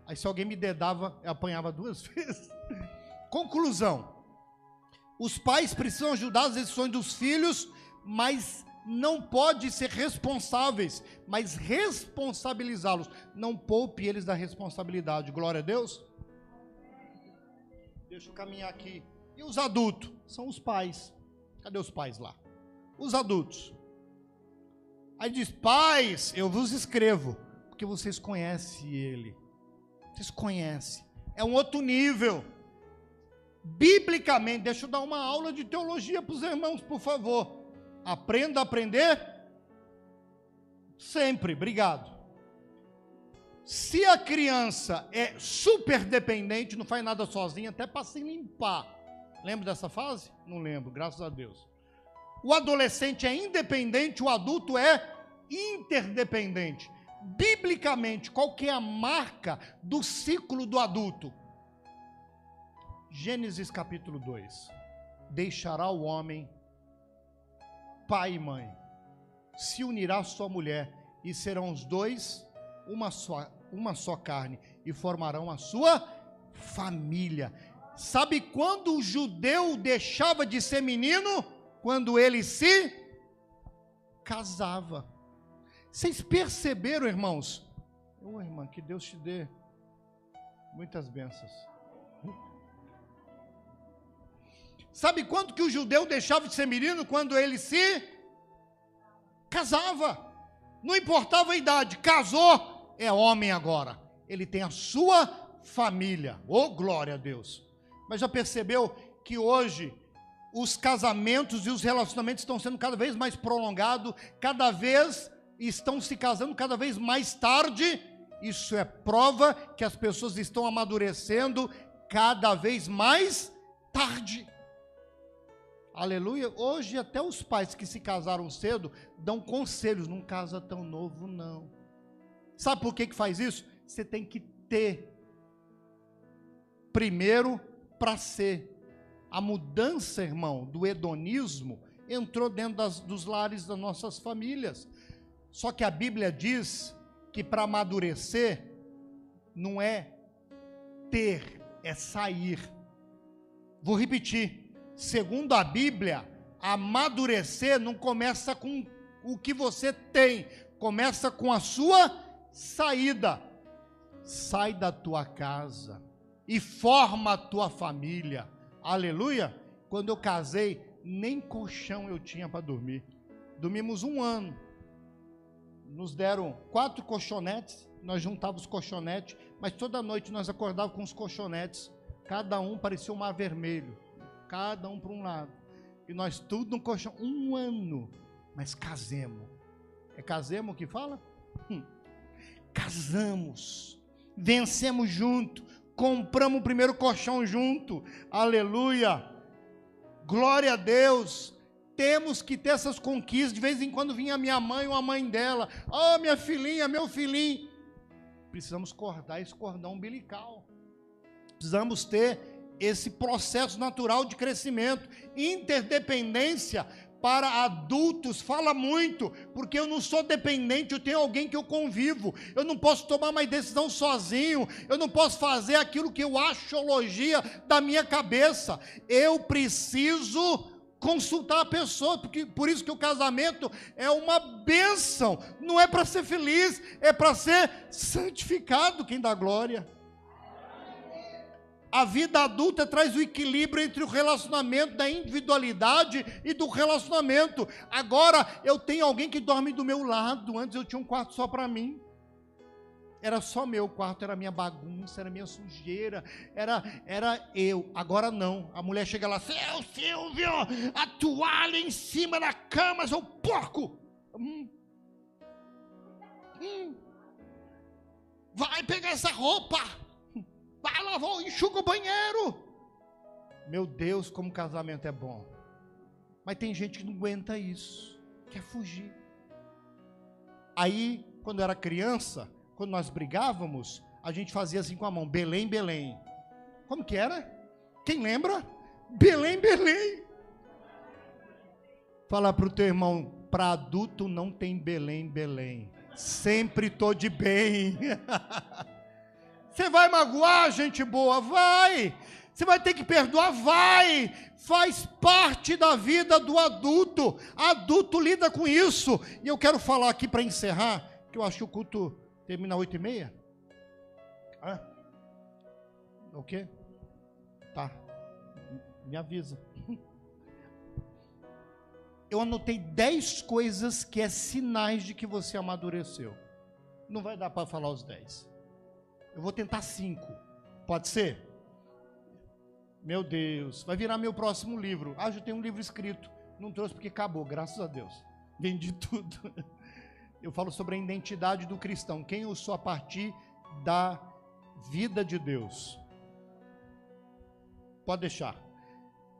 Aí se alguém me dedava, eu apanhava 2 vezes. Conclusão. Os pais precisam ajudar as decisões dos filhos, mas não pode ser responsáveis, mas responsabilizá-los. Não poupe eles da responsabilidade. Glória a Deus. Deixa eu caminhar aqui. E os adultos? São os pais. Cadê os pais lá? Os adultos. Aí diz, pais, eu vos escrevo, porque vocês conhecem ele. Vocês conhecem. É um outro nível. Biblicamente, deixa eu dar uma aula de teologia para os irmãos, por favor. Aprenda a aprender sempre, obrigado. Se a criança é super dependente, não faz nada sozinha, até para se limpar. Lembra dessa fase? Não lembro, graças a Deus. O adolescente é independente, o adulto é interdependente. Biblicamente, qual que é a marca do ciclo do adulto? Gênesis capítulo 2. Deixará o homem pai e mãe, se unirá à sua mulher, e serão os dois uma só carne, e formarão a sua família. Sabe quando o judeu deixava de ser menino? Quando ele se casava. Vocês perceberam, irmãos? Irmã, que Deus te dê muitas bênçãos. Sabe quando que o judeu deixava de ser menino? Quando ele se casava. Não importava a idade, casou, é homem agora. Ele tem a sua família. Oh, glória a Deus. Mas já percebeu que hoje os casamentos e os relacionamentos estão sendo cada vez mais prolongados, cada vez estão se casando cada vez mais tarde? Isso é prova que as pessoas estão amadurecendo cada vez mais tarde. Aleluia. Hoje até os pais que se casaram cedo dão conselhos, não casa tão novo não. Sabe por que faz isso? Você tem que ter primeiro para ser. A mudança, irmão, do hedonismo entrou dentro dos lares das nossas famílias. Só que a Bíblia diz que para amadurecer não é ter, é sair. Vou repetir. Segundo a Bíblia, amadurecer não começa com o que você tem, começa com a sua saída. Sai da tua casa e forma a tua família. Aleluia. Quando eu casei, nem colchão eu tinha para dormir. Dormimos 1 ano. Nos deram 4 colchonetes, nós juntávamos os colchonetes, mas toda noite nós acordávamos com os colchonetes, cada um parecia um mar vermelho, cada um para um lado, e nós tudo no colchão, 1 ano, mas casemos. É casemos que fala? Casamos, vencemos junto, compramos o primeiro colchão junto, aleluia, glória a Deus. Temos que ter essas conquistas. De vez em quando vinha a minha mãe ou a mãe dela, oh minha filhinha, meu filhinho, precisamos cortar esse cordão umbilical, precisamos ter esse processo natural de crescimento. Interdependência para adultos fala muito, porque eu não sou dependente, eu tenho alguém que eu convivo, eu não posso tomar mais decisão sozinho, eu não posso fazer aquilo que eu acho teologia da minha cabeça, eu preciso consultar a pessoa, porque por isso que o casamento é uma bênção, não é para ser feliz, é para ser santificado. Quem dá glória? A vida adulta traz o equilíbrio entre o relacionamento da individualidade e do relacionamento. Agora eu tenho alguém que dorme do meu lado. Antes eu tinha um quarto só para mim. Era só meu quarto, era minha bagunça, era minha sujeira, era eu. Agora não. A mulher chega lá, seu Silvio, a toalha em cima da cama, seu porco. Vai pegar essa roupa. Vai lavar, enxuga o banheiro. Meu Deus, como casamento é bom. Mas tem gente que não aguenta isso, quer fugir. Aí, quando eu era criança, quando nós brigávamos, a gente fazia assim com a mão, Belém, Belém. Como que era? Quem lembra? Belém, Belém. Fala para o teu irmão, para adulto não tem Belém, Belém. Sempre estou de bem. Você vai magoar, gente boa? Vai. Você vai ter que perdoar? Vai. Faz parte da vida do adulto. Adulto lida com isso. E eu quero falar aqui para encerrar, que eu acho que o culto termina 8h30? O quê? Tá. Me avisa. Eu anotei 10 coisas que é sinais de que você amadureceu. Não vai dar para falar os 10. Eu vou tentar 5. Pode ser? Meu Deus, vai virar meu próximo livro. Já tenho um livro escrito. Não trouxe porque acabou, graças a Deus. Vendi tudo. Eu falo sobre a identidade do cristão. Quem eu sou a partir da vida de Deus. Pode deixar.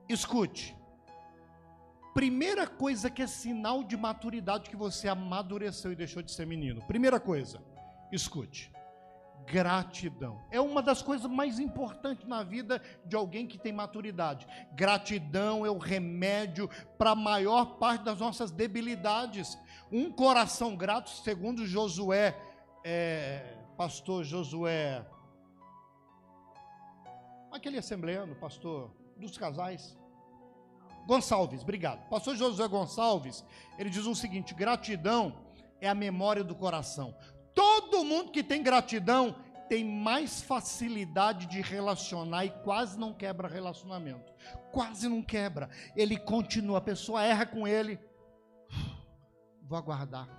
Escute. Primeira coisa que é sinal de maturidade que você amadureceu e deixou de ser menino. Primeira coisa, escute. Gratidão. É uma das coisas mais importantes na vida de alguém que tem maturidade. Gratidão é o remédio para a maior parte das nossas debilidades. Um coração grato, segundo Josué, pastor Josué, aquele assembleano, pastor dos casais, Gonçalves, obrigado. Pastor Josué Gonçalves, ele diz o seguinte: gratidão é a memória do coração. Todo mundo que tem gratidão tem mais facilidade de relacionar e quase não quebra relacionamento. Quase não quebra. Ele continua, a pessoa erra com ele. Vou aguardar.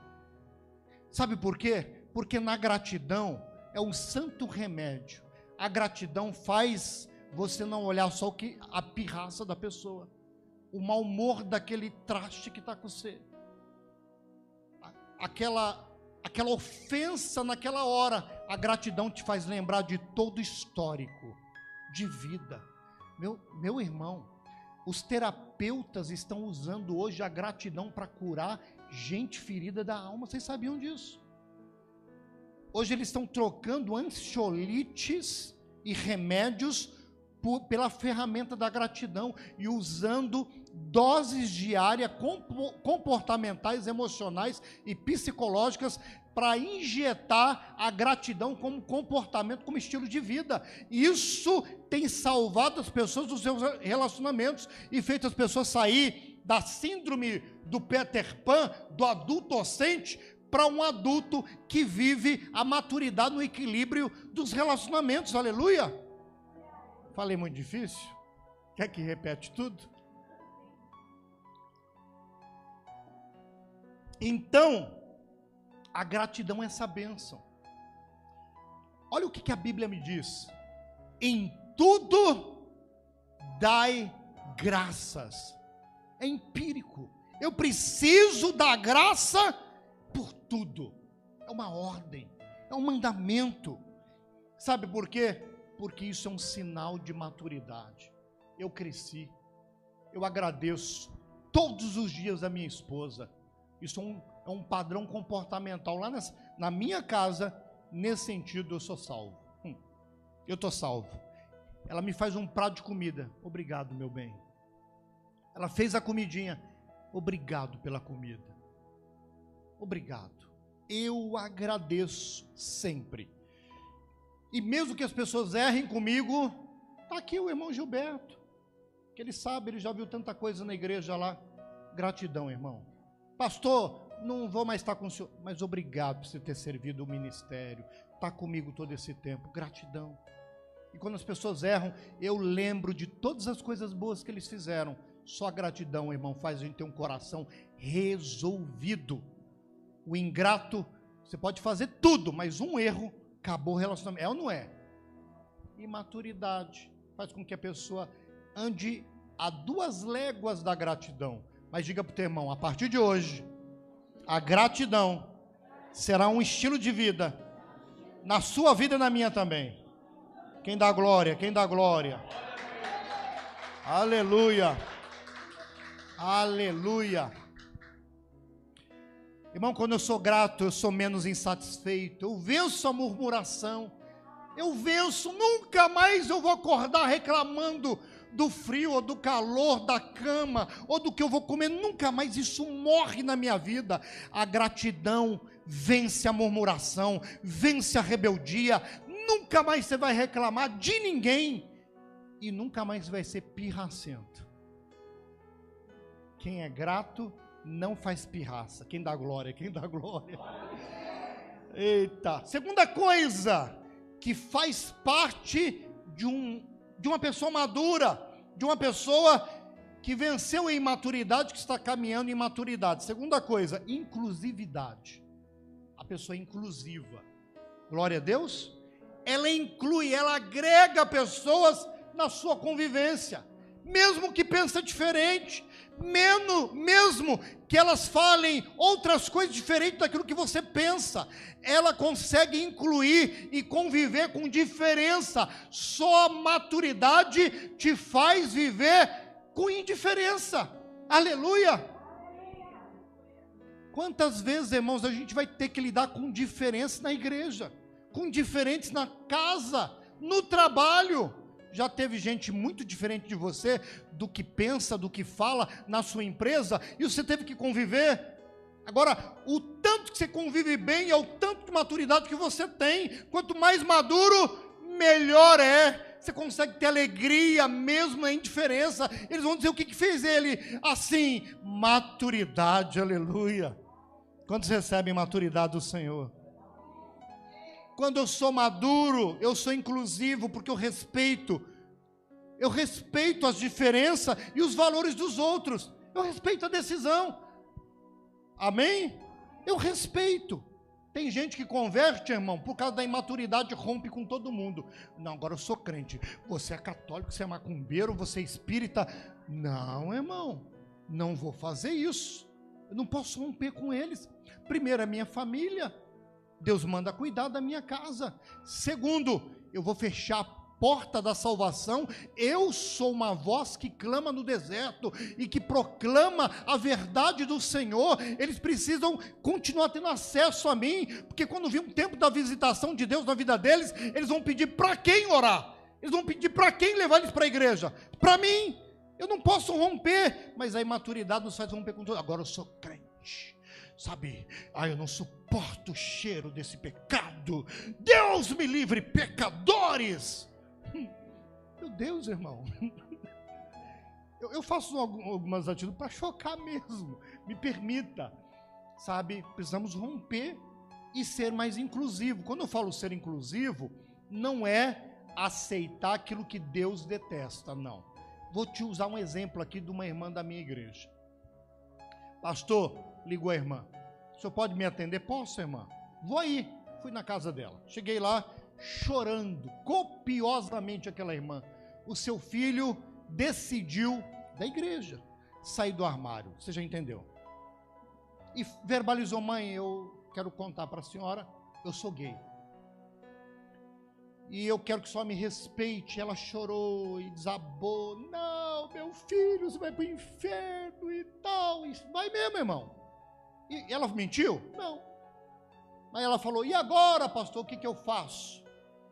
Sabe por quê? Porque na gratidão é um santo remédio. A gratidão faz você não olhar só a pirraça da pessoa, o mau humor daquele traste que está com você, aquela ofensa naquela hora. A gratidão te faz lembrar de todo o histórico de vida. Meu irmão, os terapeutas estão usando hoje a gratidão para curar gente ferida da alma. Vocês sabiam disso? Hoje eles estão trocando ansiolites e remédios pela ferramenta da gratidão e usando doses diárias comportamentais, emocionais e psicológicas para injetar a gratidão como comportamento, como estilo de vida. Isso tem salvado as pessoas dos seus relacionamentos e feito as pessoas sair da síndrome do Peter Pan, do adulto docente, para um adulto que vive a maturidade no equilíbrio dos relacionamentos. Aleluia! Falei muito difícil? Quer que repete tudo? Então, a gratidão é essa bênção. Olha o que a Bíblia me diz. Em tudo dai graças. É empírico. Eu preciso dar graça por tudo. É uma ordem, é um mandamento. Sabe por quê? Porque isso é um sinal de maturidade. Eu cresci, eu agradeço todos os dias a minha esposa. Isso é um padrão comportamental. Lá na minha casa, nesse sentido, eu sou salvo. Eu estou salvo. Ela me faz um prato de comida. Obrigado, meu bem. Ela fez a comidinha. Obrigado pela comida. Obrigado. Eu agradeço sempre. E mesmo que as pessoas errem comigo, está aqui o irmão Gilberto, que ele sabe, ele já viu tanta coisa na igreja lá. Gratidão, irmão. Pastor, não vou mais estar com o senhor, mas obrigado por você ter servido o ministério, está comigo todo esse tempo. Gratidão. E quando as pessoas erram, eu lembro de todas as coisas boas que eles fizeram. Só a gratidão, irmão, faz a gente ter um coração resolvido. O ingrato, você pode fazer tudo, mas um erro, acabou o relacionamento. É ou não é? Imaturidade faz com que a pessoa ande a 2 léguas da gratidão. Mas diga para o teu irmão, a partir de hoje, a gratidão será um estilo de vida, na sua vida e na minha também. Quem dá glória? Quem dá glória? Aleluia! Aleluia! Irmão, quando eu sou grato, eu sou menos insatisfeito, eu venço a murmuração, eu venço, nunca mais eu vou acordar reclamando do frio, ou do calor, da cama, ou do que eu vou comer, nunca mais isso morre na minha vida. A gratidão vence a murmuração, vence a rebeldia, nunca mais você vai reclamar de ninguém, e nunca mais vai ser pirracento. Quem é grato não faz pirraça. Quem dá glória? Quem dá glória? Eita. Segunda coisa que faz parte de uma pessoa madura, de uma pessoa que venceu a imaturidade, que está caminhando em maturidade. Segunda coisa, inclusividade. A pessoa é inclusiva. Glória a Deus. Ela inclui, ela agrega pessoas na sua convivência, mesmo que pense diferente, mesmo que elas falem outras coisas diferentes daquilo que você pensa, ela consegue incluir e conviver com diferença. Só a maturidade te faz viver com indiferença. Aleluia! Quantas vezes, irmãos, a gente vai ter que lidar com diferença na igreja, com diferentes na casa, no trabalho? Já teve gente muito diferente de você, do que pensa, do que fala na sua empresa, e você teve que conviver. Agora, o tanto que você convive bem é o tanto de maturidade que você tem. Quanto mais maduro, melhor é. Você consegue ter alegria mesmo na indiferença. Eles vão dizer o que fez ele assim. Maturidade, aleluia. Quantos recebem maturidade do Senhor? Quando eu sou maduro, eu sou inclusivo, porque eu respeito as diferenças e os valores dos outros. Eu respeito a decisão. Amém? Eu respeito. Tem gente que converte, irmão, por causa da imaturidade, rompe com todo mundo. Não, agora eu sou crente. Você é católico, você é macumbeiro, você é espírita. Não, irmão, não vou fazer isso. Eu não posso romper com eles. Primeiro, a minha família. Deus manda cuidar da minha casa. Segundo, eu vou fechar porta da salvação, eu sou uma voz que clama no deserto e que proclama a verdade do Senhor. Eles precisam continuar tendo acesso a mim, porque quando vir um tempo da visitação de Deus na vida deles, eles vão pedir para quem orar, eles vão pedir para quem levar eles para a igreja, para mim. Eu não posso romper, mas a imaturidade nos faz romper com tudo. Agora eu sou crente, sabe? Eu não suporto o cheiro desse pecado. Deus me livre, pecadores. Meu Deus, irmão. Eu faço algumas atitudes para chocar mesmo. Me permita, sabe? Precisamos romper e ser mais inclusivo. Quando eu falo ser inclusivo, não é aceitar aquilo que Deus detesta, não. Vou te usar um exemplo aqui de uma irmã da minha igreja. Pastor, ligou a irmã. O senhor pode me atender? Posso, irmã? Vou aí. Fui na casa dela. Cheguei lá chorando copiosamente aquela irmã. O seu filho decidiu, da igreja, sair do armário. Você já entendeu? E verbalizou: mãe, eu quero contar para a senhora, eu sou gay. E eu quero que a senhora me respeite. Ela chorou e desabou. Não, meu filho, você vai para o inferno e tal. E vai mesmo, irmão. E ela mentiu? Não. Mas ela falou: e agora, pastor, o que eu faço?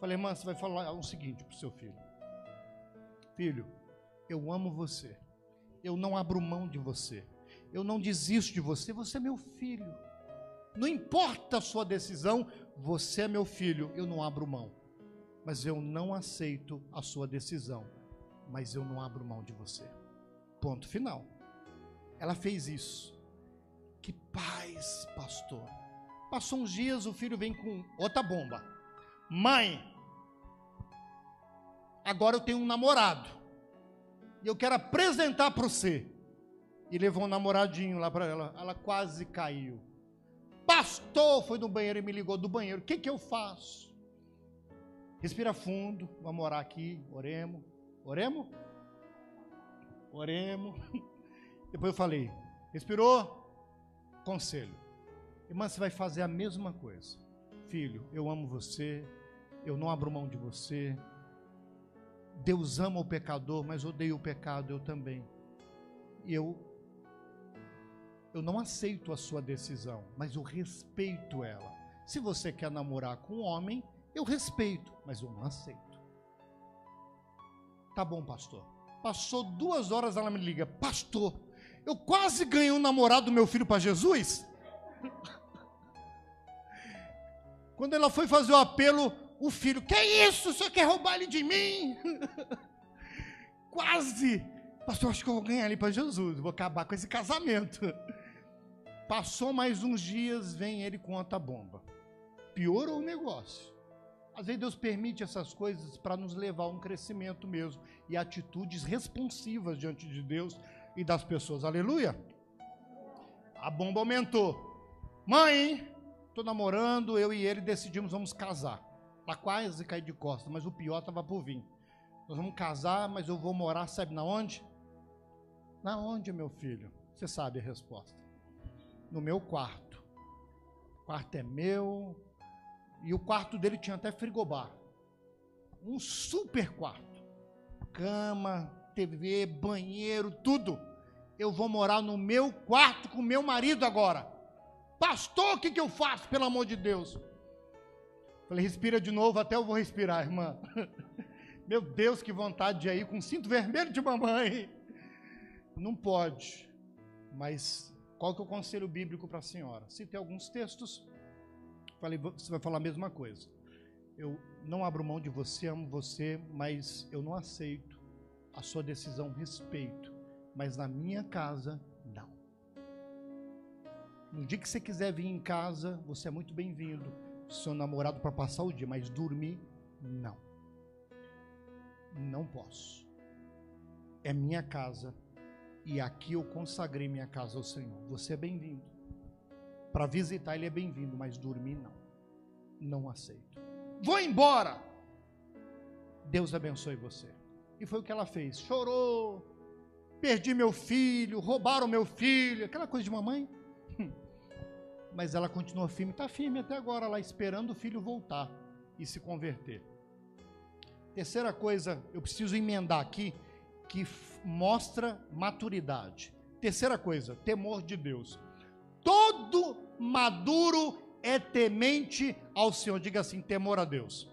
Falei: irmã, você vai falar o seguinte para o seu filho: filho, eu amo você. Eu não abro mão de você. Eu não desisto de você. Você é meu filho. Não importa a sua decisão, você é meu filho. Eu não abro mão. Mas eu não aceito a sua decisão, mas eu não abro mão de você. Ponto final. Ela fez isso. Que paz, pastor. Passou uns dias, o filho vem com outra bomba. Mãe, agora eu tenho um namorado, e eu quero apresentar para você. E levou um namoradinho lá para ela. Ela quase caiu. Pastor, foi no banheiro e me ligou do banheiro. O que eu faço? Respira fundo, vamos orar aqui, oremos. Oremos? Oremos. Depois eu falei: respirou? Conselho. Irmã, você vai fazer a mesma coisa. Filho, eu amo você, eu não abro mão de você. Deus ama o pecador, mas odeia o pecado, eu também. E eu não aceito a sua decisão, mas eu respeito ela. Se você quer namorar com um homem, eu respeito, mas eu não aceito. Tá bom, pastor. Passou 2 horas, ela me liga: pastor, eu quase ganhei um namorado do meu filho para Jesus. Quando ela foi fazer o apelo, o filho: que isso? O senhor quer roubar ele de mim? Quase. Pastor, acho que eu vou ganhar ele para Jesus, vou acabar com esse casamento. Passou mais uns dias, vem ele com outra bomba. Piorou o negócio. Às vezes Deus permite essas coisas para nos levar a um crescimento mesmo, e atitudes responsivas diante de Deus e das pessoas. Aleluia. A bomba aumentou. Mãe, estou namorando, eu e ele decidimos, vamos casar. Está quase cair de costas, mas o pior estava por vir. Nós vamos casar, mas eu vou morar, sabe na onde? Na onde, meu filho? Você sabe a resposta. No meu quarto. O quarto é meu. E o quarto dele tinha até frigobar. Um super quarto. Cama, TV, banheiro, tudo. Eu vou morar no meu quarto com meu marido agora. Pastor, o que eu faço, pelo amor de Deus? Falei: respira de novo, até eu vou respirar, irmã. Meu Deus, que vontade de ir com cinto vermelho de mamãe. Não pode. Mas qual que é o conselho bíblico para a senhora? Citei alguns textos. Falei: você vai falar a mesma coisa. Eu não abro mão de você, amo você, mas eu não aceito a sua decisão, respeito. Mas na minha casa, não. No dia que você quiser vir em casa, você é muito bem-vindo. Seu namorado para passar o dia, mas dormir, não. Não posso. É minha casa, e aqui eu consagrei minha casa ao Senhor. Você é bem-vindo. Para visitar ele é bem-vindo, mas dormir não. Não aceito. Vou embora. Deus abençoe você. E foi o que ela fez. Chorou. Perdi meu filho, roubaram meu filho, aquela coisa de mamãe. Mas ela continua firme, está firme até agora, lá esperando o filho voltar e se converter. Terceira coisa, eu preciso emendar aqui, que mostra maturidade. Terceira coisa, temor de Deus. Todo maduro é temente ao Senhor. Diga assim, temor a Deus.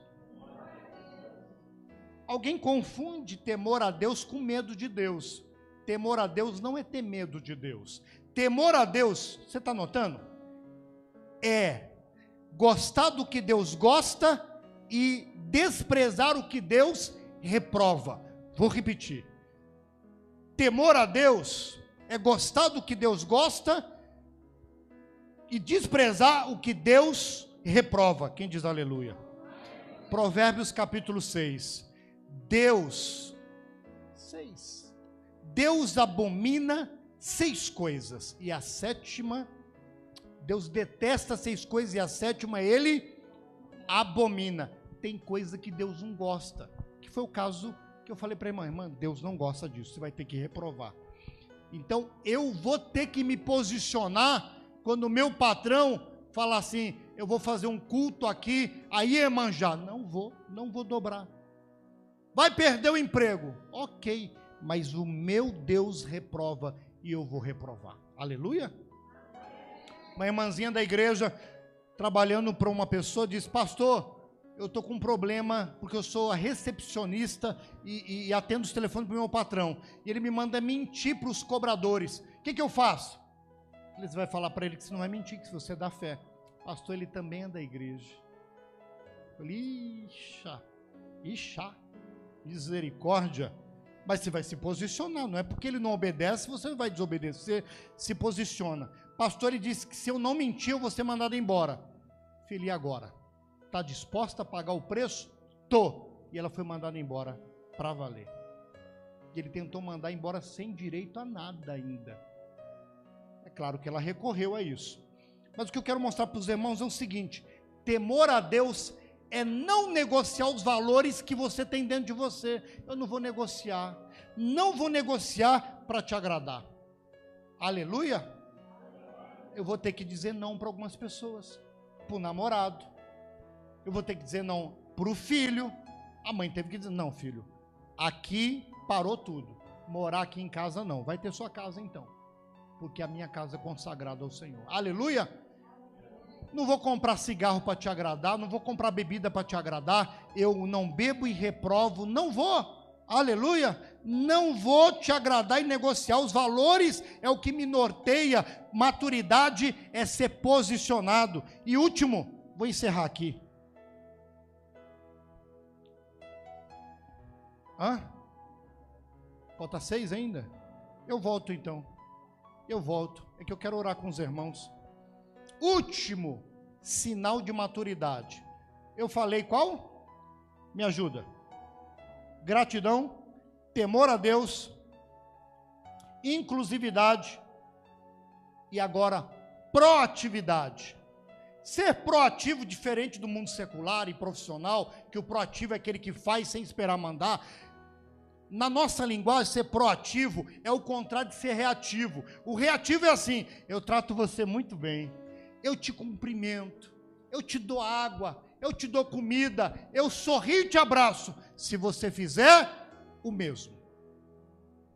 Alguém confunde temor a Deus com medo de Deus. Temor a Deus não é ter medo de Deus. Temor a Deus, você está notando? É gostar do que Deus gosta e desprezar o que Deus reprova. Vou repetir. Temor a Deus é gostar do que Deus gosta e desprezar o que Deus reprova. Quem diz aleluia? Provérbios capítulo 6. Deus abomina 6 coisas e a sétima, Deus detesta 6 coisas e a sétima ele abomina. Tem coisa que Deus não gosta, que foi o caso que eu falei para a irmã, Deus não gosta disso, você vai ter que reprovar. Então eu vou ter que me posicionar quando o meu patrão falar assim, eu vou fazer um culto aqui, aí Iemanjá, não vou dobrar. Vai perder o emprego, ok, mas o meu Deus reprova e eu vou reprovar. Aleluia? Uma irmãzinha da igreja trabalhando para uma pessoa disse, pastor, eu estou com um problema, porque eu sou a recepcionista e atendo os telefones para o meu patrão. E ele me manda mentir para os cobradores. O que eu faço? Eles vão falar para ele que isso não é mentir, que se você dá fé. Pastor, ele também é da igreja. Eu falei, ixa, misericórdia. Mas você vai se posicionar, não é porque ele não obedece, você vai desobedecer, se posiciona. Pastor, ele disse que se eu não mentir, eu vou ser mandado embora. Filho, e agora? Está disposta a pagar o preço? Tô. E ela foi mandada embora para valer. E ele tentou mandar embora sem direito a nada ainda. É claro que ela recorreu a isso. Mas o que eu quero mostrar para os irmãos é o seguinte: temor a Deus é não negociar os valores que você tem dentro de você. Eu não vou negociar. Não vou negociar para te agradar. Aleluia? Eu vou ter que dizer não para algumas pessoas. Para o namorado. Eu vou ter que dizer não para o filho. A mãe teve que dizer, não filho, aqui parou tudo. Morar aqui em casa não. Vai ter sua casa então. Porque a minha casa é consagrada ao Senhor. Aleluia? Não vou comprar cigarro para te agradar, não vou comprar bebida para te agradar, eu não bebo e reprovo, não vou, aleluia, não vou te agradar e negociar, os valores é o que me norteia, maturidade é ser posicionado. E último, vou encerrar aqui. Falta 6 ainda? Eu volto então, é que eu quero orar com os irmãos. Último sinal de maturidade. Eu falei qual? Me ajuda. Gratidão, temor a Deus, inclusividade e agora proatividade. Ser proativo, diferente do mundo secular e profissional, que o proativo é aquele que faz sem esperar mandar. Na nossa linguagem, ser proativo é o contrário de ser reativo. O reativo é assim, eu trato você muito bem, eu te cumprimento, eu te dou água, eu te dou comida, eu sorrio e te abraço. Se você fizer o mesmo,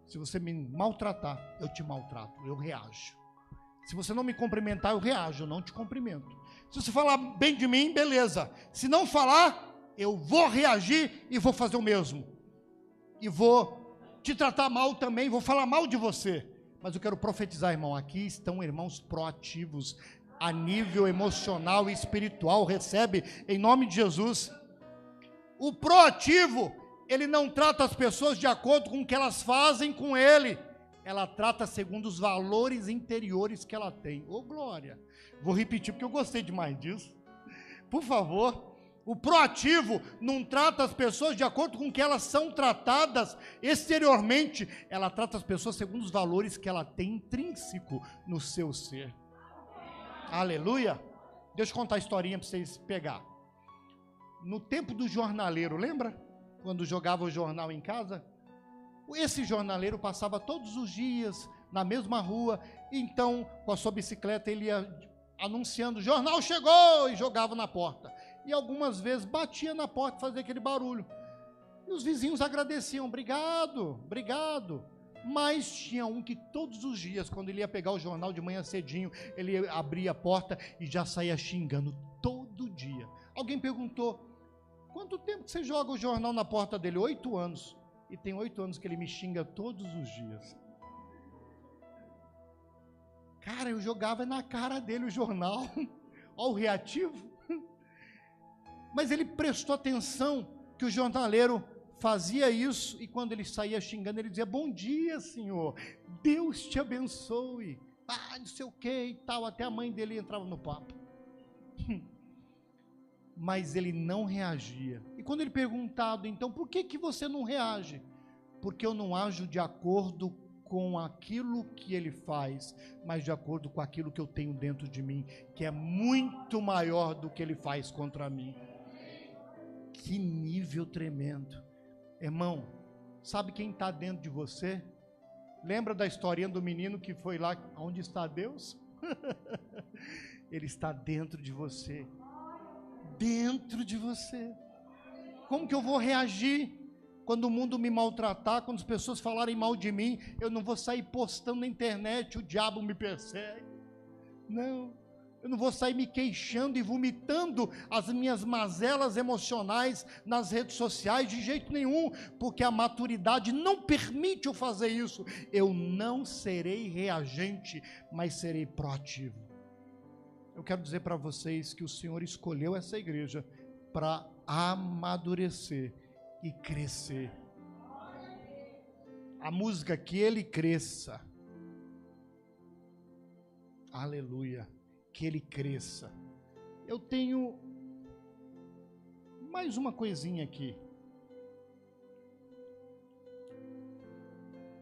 se você me maltratar, eu te maltrato, eu reajo. Se você não me cumprimentar, eu reajo, eu não te cumprimento. Se você falar bem de mim, beleza. Se não falar, eu vou reagir e vou fazer o mesmo. E vou te tratar mal também, vou falar mal de você. Mas eu quero profetizar, irmão, aqui estão irmãos proativos, a nível emocional e espiritual, recebe em nome de Jesus. O proativo, ele não trata as pessoas de acordo com o que elas fazem com ele, ela trata segundo os valores interiores que ela tem. Ô glória, vou repetir porque eu gostei demais disso, por favor. O proativo não trata as pessoas de acordo com o que elas são tratadas exteriormente, ela trata as pessoas segundo os valores que ela tem intrínseco no seu ser. Aleluia. Deixa eu contar a historinha para vocês pegar. No tempo do jornaleiro, lembra? Quando jogava o jornal em casa? Esse jornaleiro passava todos os dias na mesma rua, então com a sua bicicleta ele ia anunciando, jornal chegou, e jogava na porta. E algumas vezes batia na porta e fazia aquele barulho. E os vizinhos agradeciam, obrigado, obrigado. Mas tinha um que todos os dias, quando ele ia pegar o jornal de manhã cedinho, ele abria a porta e já saía xingando todo dia. Alguém perguntou, quanto tempo que você joga o jornal na porta dele? 8 anos. E tem 8 anos que ele me xinga todos os dias. Cara, eu jogava na cara dele o jornal. Olha o reativo. Mas ele prestou atenção que o jornaleiro fazia isso, e quando ele saía xingando, ele dizia, bom dia, senhor, Deus te abençoe, não sei o que e tal, até a mãe dele entrava no papo. Mas ele não reagia. E quando ele perguntado, então, por que você não reage? Porque eu não ajo de acordo com aquilo que ele faz, mas de acordo com aquilo que eu tenho dentro de mim, que é muito maior do que ele faz contra mim. Que nível tremendo. Irmão, sabe quem está dentro de você? Lembra da historinha do menino que foi lá, onde está Deus? Ele está dentro de você. Dentro de você. Como que eu vou reagir quando o mundo me maltratar, quando as pessoas falarem mal de mim? Eu não vou sair postando na internet, o diabo me persegue. Não. Eu não vou sair me queixando e vomitando as minhas mazelas emocionais nas redes sociais, de jeito nenhum, porque a maturidade não permite eu fazer isso. Eu não serei reagente, mas serei proativo. Eu quero dizer para vocês que o Senhor escolheu essa igreja para amadurecer e crescer. A música que ele cresça. Aleluia. Que ele cresça. Eu tenho mais uma coisinha aqui.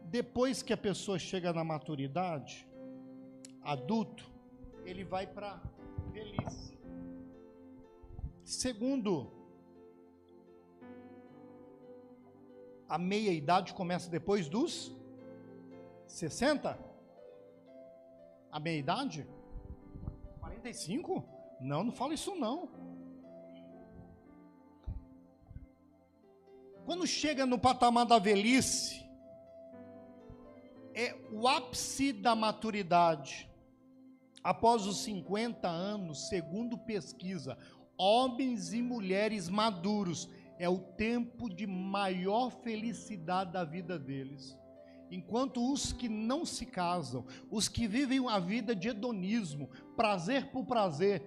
Depois que a pessoa chega na maturidade, adulto, ele vai para velhice. Segundo, a meia-idade começa depois dos 60? A meia-idade? 45? Não, não fala isso não. Quando chega no patamar da velhice, é o ápice da maturidade. Após os 50 anos, segundo pesquisa, homens e mulheres maduros, é o tempo de maior felicidade da vida deles. Enquanto os que não se casam, os que vivem a vida de hedonismo, prazer por prazer,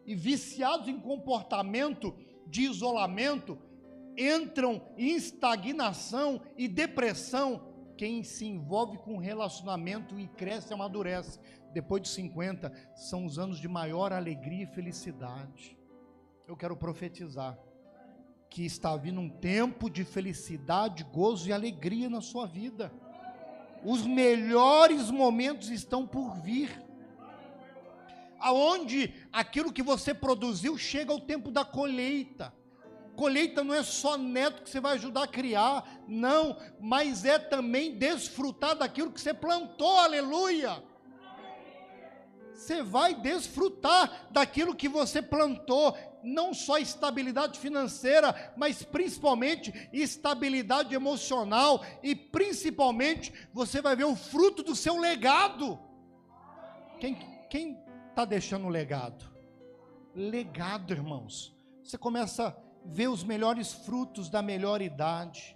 e viciados em comportamento de isolamento, entram em estagnação e depressão. Quem se envolve com relacionamento e cresce e amadurece, depois de 50, são os anos de maior alegria e felicidade. Eu quero profetizar que está vindo um tempo de felicidade, gozo e alegria na sua vida. Os melhores momentos estão por vir. Aonde aquilo que você produziu chega ao tempo da colheita. Colheita não é só neto que você vai ajudar a criar, não, mas é também desfrutar daquilo que você plantou, aleluia. Você vai desfrutar daquilo que você plantou, não só estabilidade financeira, mas principalmente estabilidade emocional, e principalmente você vai ver o fruto do seu legado. Quem está deixando o legado? Legado, irmãos. Você começa a ver os melhores frutos da melhor idade.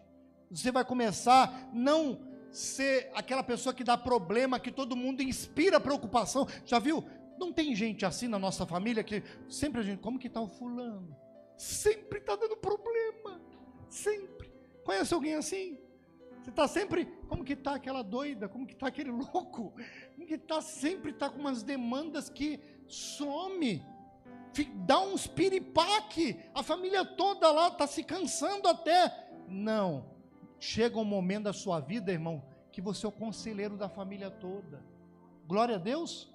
Você vai começar não ser aquela pessoa que dá problema, que todo mundo inspira preocupação. Já viu? Não tem gente assim na nossa família que sempre a gente, como que está o fulano? Sempre está dando problema, sempre. Conhece alguém assim? Você está sempre, como que está aquela doida? Como que está aquele louco? Como que está sempre, está com umas demandas que some, dá uns piripaque, a família toda lá está se cansando até. Não, chega um momento da sua vida, irmão, que você é o conselheiro da família toda. Glória a Deus.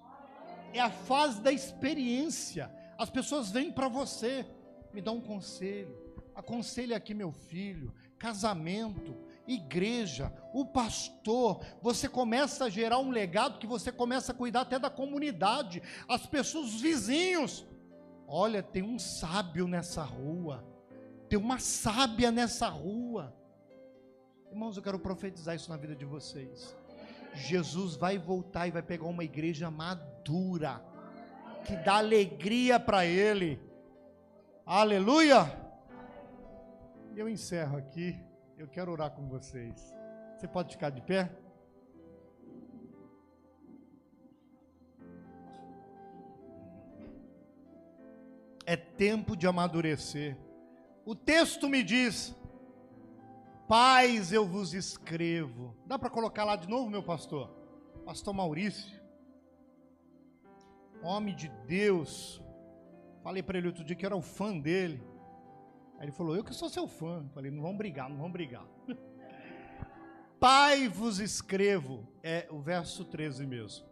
É a fase da experiência. As pessoas vêm para você, me dá um conselho, aconselha aqui meu filho, casamento, igreja, o pastor. Você começa a gerar um legado que você começa a cuidar até da comunidade, as pessoas, os vizinhos. Olha, tem um sábio nessa rua, Tem uma sábia nessa rua. Irmãos, eu quero profetizar isso na vida de vocês. Jesus vai voltar e vai pegar uma igreja madura, que dá alegria para Ele. Aleluia! Eu encerro aqui. Eu quero orar com vocês. Você pode ficar de pé? É tempo de amadurecer. O texto me diz: paz eu vos escrevo. Dá para colocar lá de novo, meu pastor? Pastor Maurício, homem de Deus. Falei para ele outro dia que eu era o fã dele. Aí ele falou: eu que sou seu fã. Falei: não vamos brigar, não vamos brigar. Pai vos escrevo, é o verso 13 mesmo.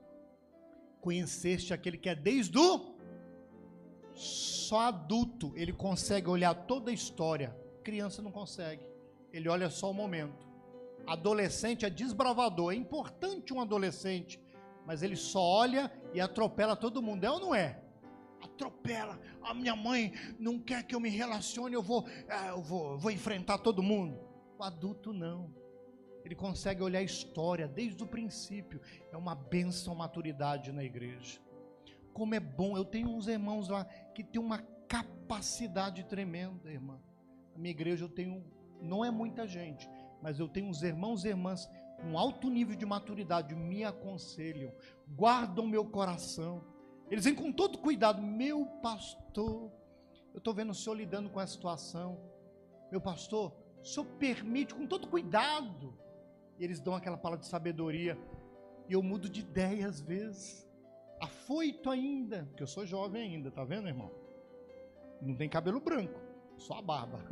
Conheceste aquele que é desde o... Só adulto ele consegue olhar toda a história. Criança não consegue. Ele olha só o momento. Adolescente é desbravador. É importante um adolescente, mas ele só olha e atropela todo mundo. É ou não é? Atropela. A minha mãe não quer que eu me relacione, eu vou enfrentar todo mundo. O adulto não. Ele consegue olhar a história desde o princípio. É uma bênção, maturidade na igreja. Como é bom. Eu tenho uns irmãos lá que tem uma capacidade tremenda, irmã. Na minha igreja eu tenho, não é muita gente, mas eu tenho uns irmãos e irmãs com alto nível de maturidade, me aconselham, guardam meu coração. Eles vêm com todo cuidado. Meu pastor, eu estou vendo o senhor lidando com essa situação. Meu pastor, o senhor permite com todo cuidado. E eles dão aquela palavra de sabedoria. E eu mudo de ideia às vezes. Afoito ainda, porque eu sou jovem ainda, tá vendo, irmão? Não tem cabelo branco, só a barba.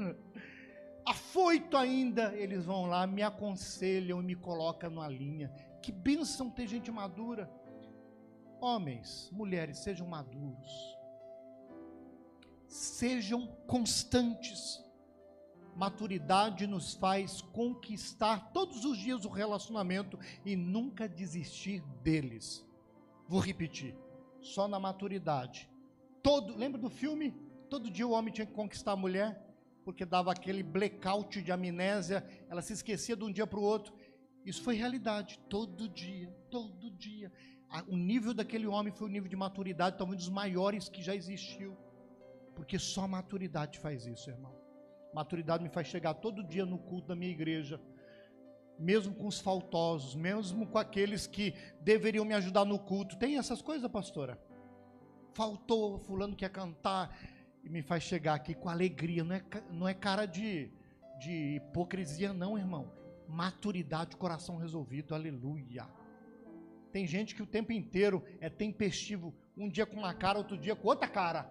Afoito ainda, eles vão lá, me aconselham e me colocam numa linha. Que bênção ter gente madura. Homens, mulheres, sejam maduros. Sejam constantes. Maturidade nos faz conquistar todos os dias o relacionamento e nunca desistir deles. Vou repetir, só na maturidade. Lembra do filme? Todo dia o homem tinha que conquistar a mulher, porque dava aquele blackout de amnésia, ela se esquecia de um dia para o outro. Isso foi realidade, todo dia, todo dia. O nível daquele homem foi o nível de maturidade, talvez um dos maiores que já existiu, porque só a maturidade faz isso, irmão. Maturidade me faz chegar todo dia no culto da minha igreja, mesmo com os faltosos, mesmo com aqueles que deveriam me ajudar no culto. Tem essas coisas, pastora? Faltou, fulano quer cantar, e me faz chegar aqui com alegria. Não é cara de hipocrisia não, irmão. Maturidade, coração resolvido, aleluia. Tem gente que o tempo inteiro é tempestivo, um dia com uma cara, outro dia com outra cara.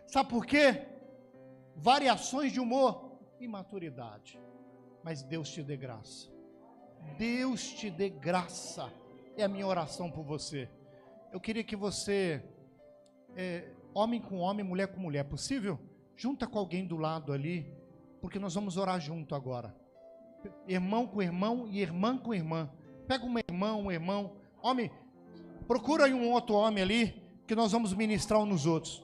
Sabe por quê? Variações de humor, imaturidade. Mas Deus te dê graça. Deus te dê graça. É a minha oração por você. Eu queria que você, homem com homem, mulher com mulher, possível? Junta com alguém do lado ali, porque nós vamos orar junto agora. Irmão com irmão e irmã com irmã. Pega uma irmã, um irmão. Homem, procura aí um outro homem ali, que nós vamos ministrar uns nos outros.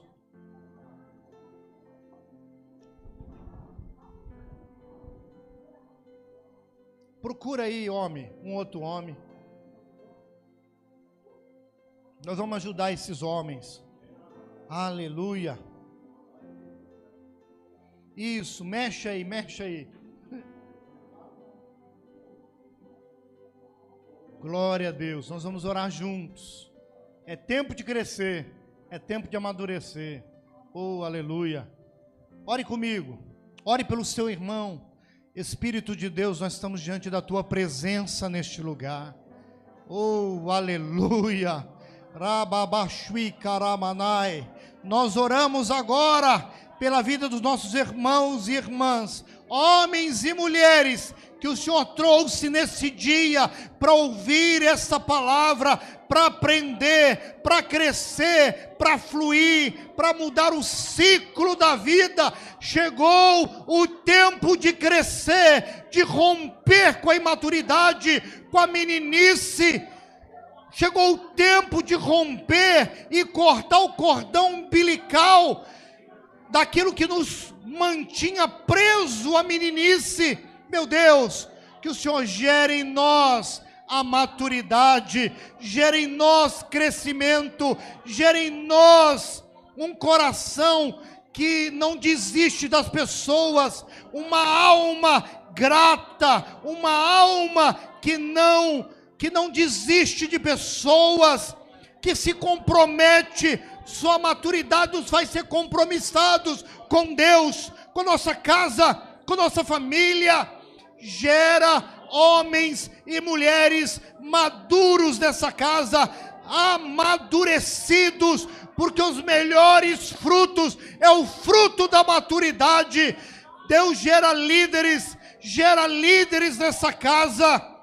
Procura aí, homem, um outro homem. Nós vamos ajudar esses homens. Aleluia. Isso, mexe aí, mexe aí. Glória a Deus, nós vamos orar juntos. É tempo de crescer, é tempo de amadurecer. Oh, aleluia. Ore comigo, ore pelo seu irmão. Espírito de Deus, nós estamos diante da tua presença neste lugar. Oh, aleluia. Rababashui karamanai. Nós oramos agora pela vida dos nossos irmãos e irmãs, homens e mulheres, que o Senhor trouxe nesse dia para ouvir essa palavra, para aprender, para crescer, para fluir, para mudar o ciclo da vida. Chegou o tempo de crescer, de romper com a imaturidade, com a meninice. Chegou o tempo de romper e cortar o cordão umbilical daquilo que nos mantinha preso a meninice. Meu Deus, que o Senhor gere em nós a maturidade, gere em nós crescimento, gere em nós um coração que não desiste das pessoas, uma alma grata, uma alma que não desiste de pessoas, que se compromete. Sua maturidade nos faz ser compromissados com Deus, com nossa casa, com nossa família. Gera homens e mulheres maduros nessa casa, amadurecidos, porque os melhores frutos é o fruto da maturidade. Deus gera líderes nessa casa.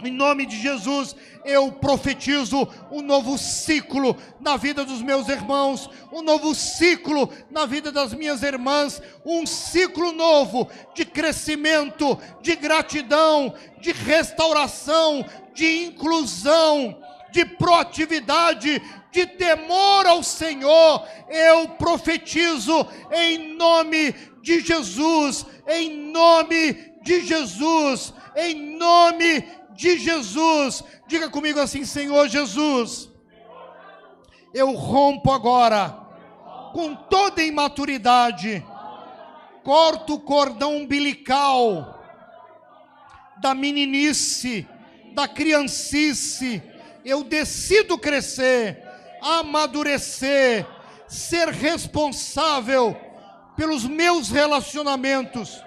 Em nome de Jesus, eu profetizo um novo ciclo na vida dos meus irmãos, um novo ciclo na vida das minhas irmãs, um ciclo novo de crescimento, de gratidão, de restauração, de inclusão, de proatividade, de temor ao Senhor. Eu profetizo em nome de Jesus, em nome de Jesus, em nome de Jesus. Diga comigo assim: Senhor Jesus, eu rompo agora com toda imaturidade, corto o cordão umbilical da meninice, da criancice. Eu decido crescer, amadurecer, ser responsável pelos meus relacionamentos,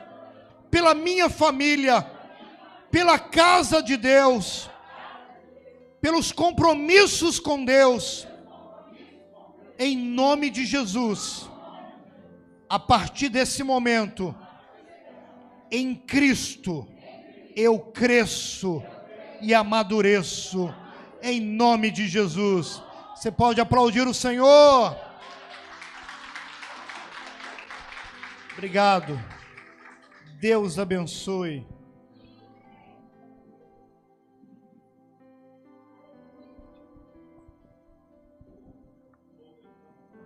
pela minha família, pela casa de Deus, pelos compromissos com Deus. Em nome de Jesus, a partir desse momento, em Cristo, eu cresço e amadureço, em nome de Jesus. Você pode aplaudir o Senhor? Obrigado. Deus abençoe.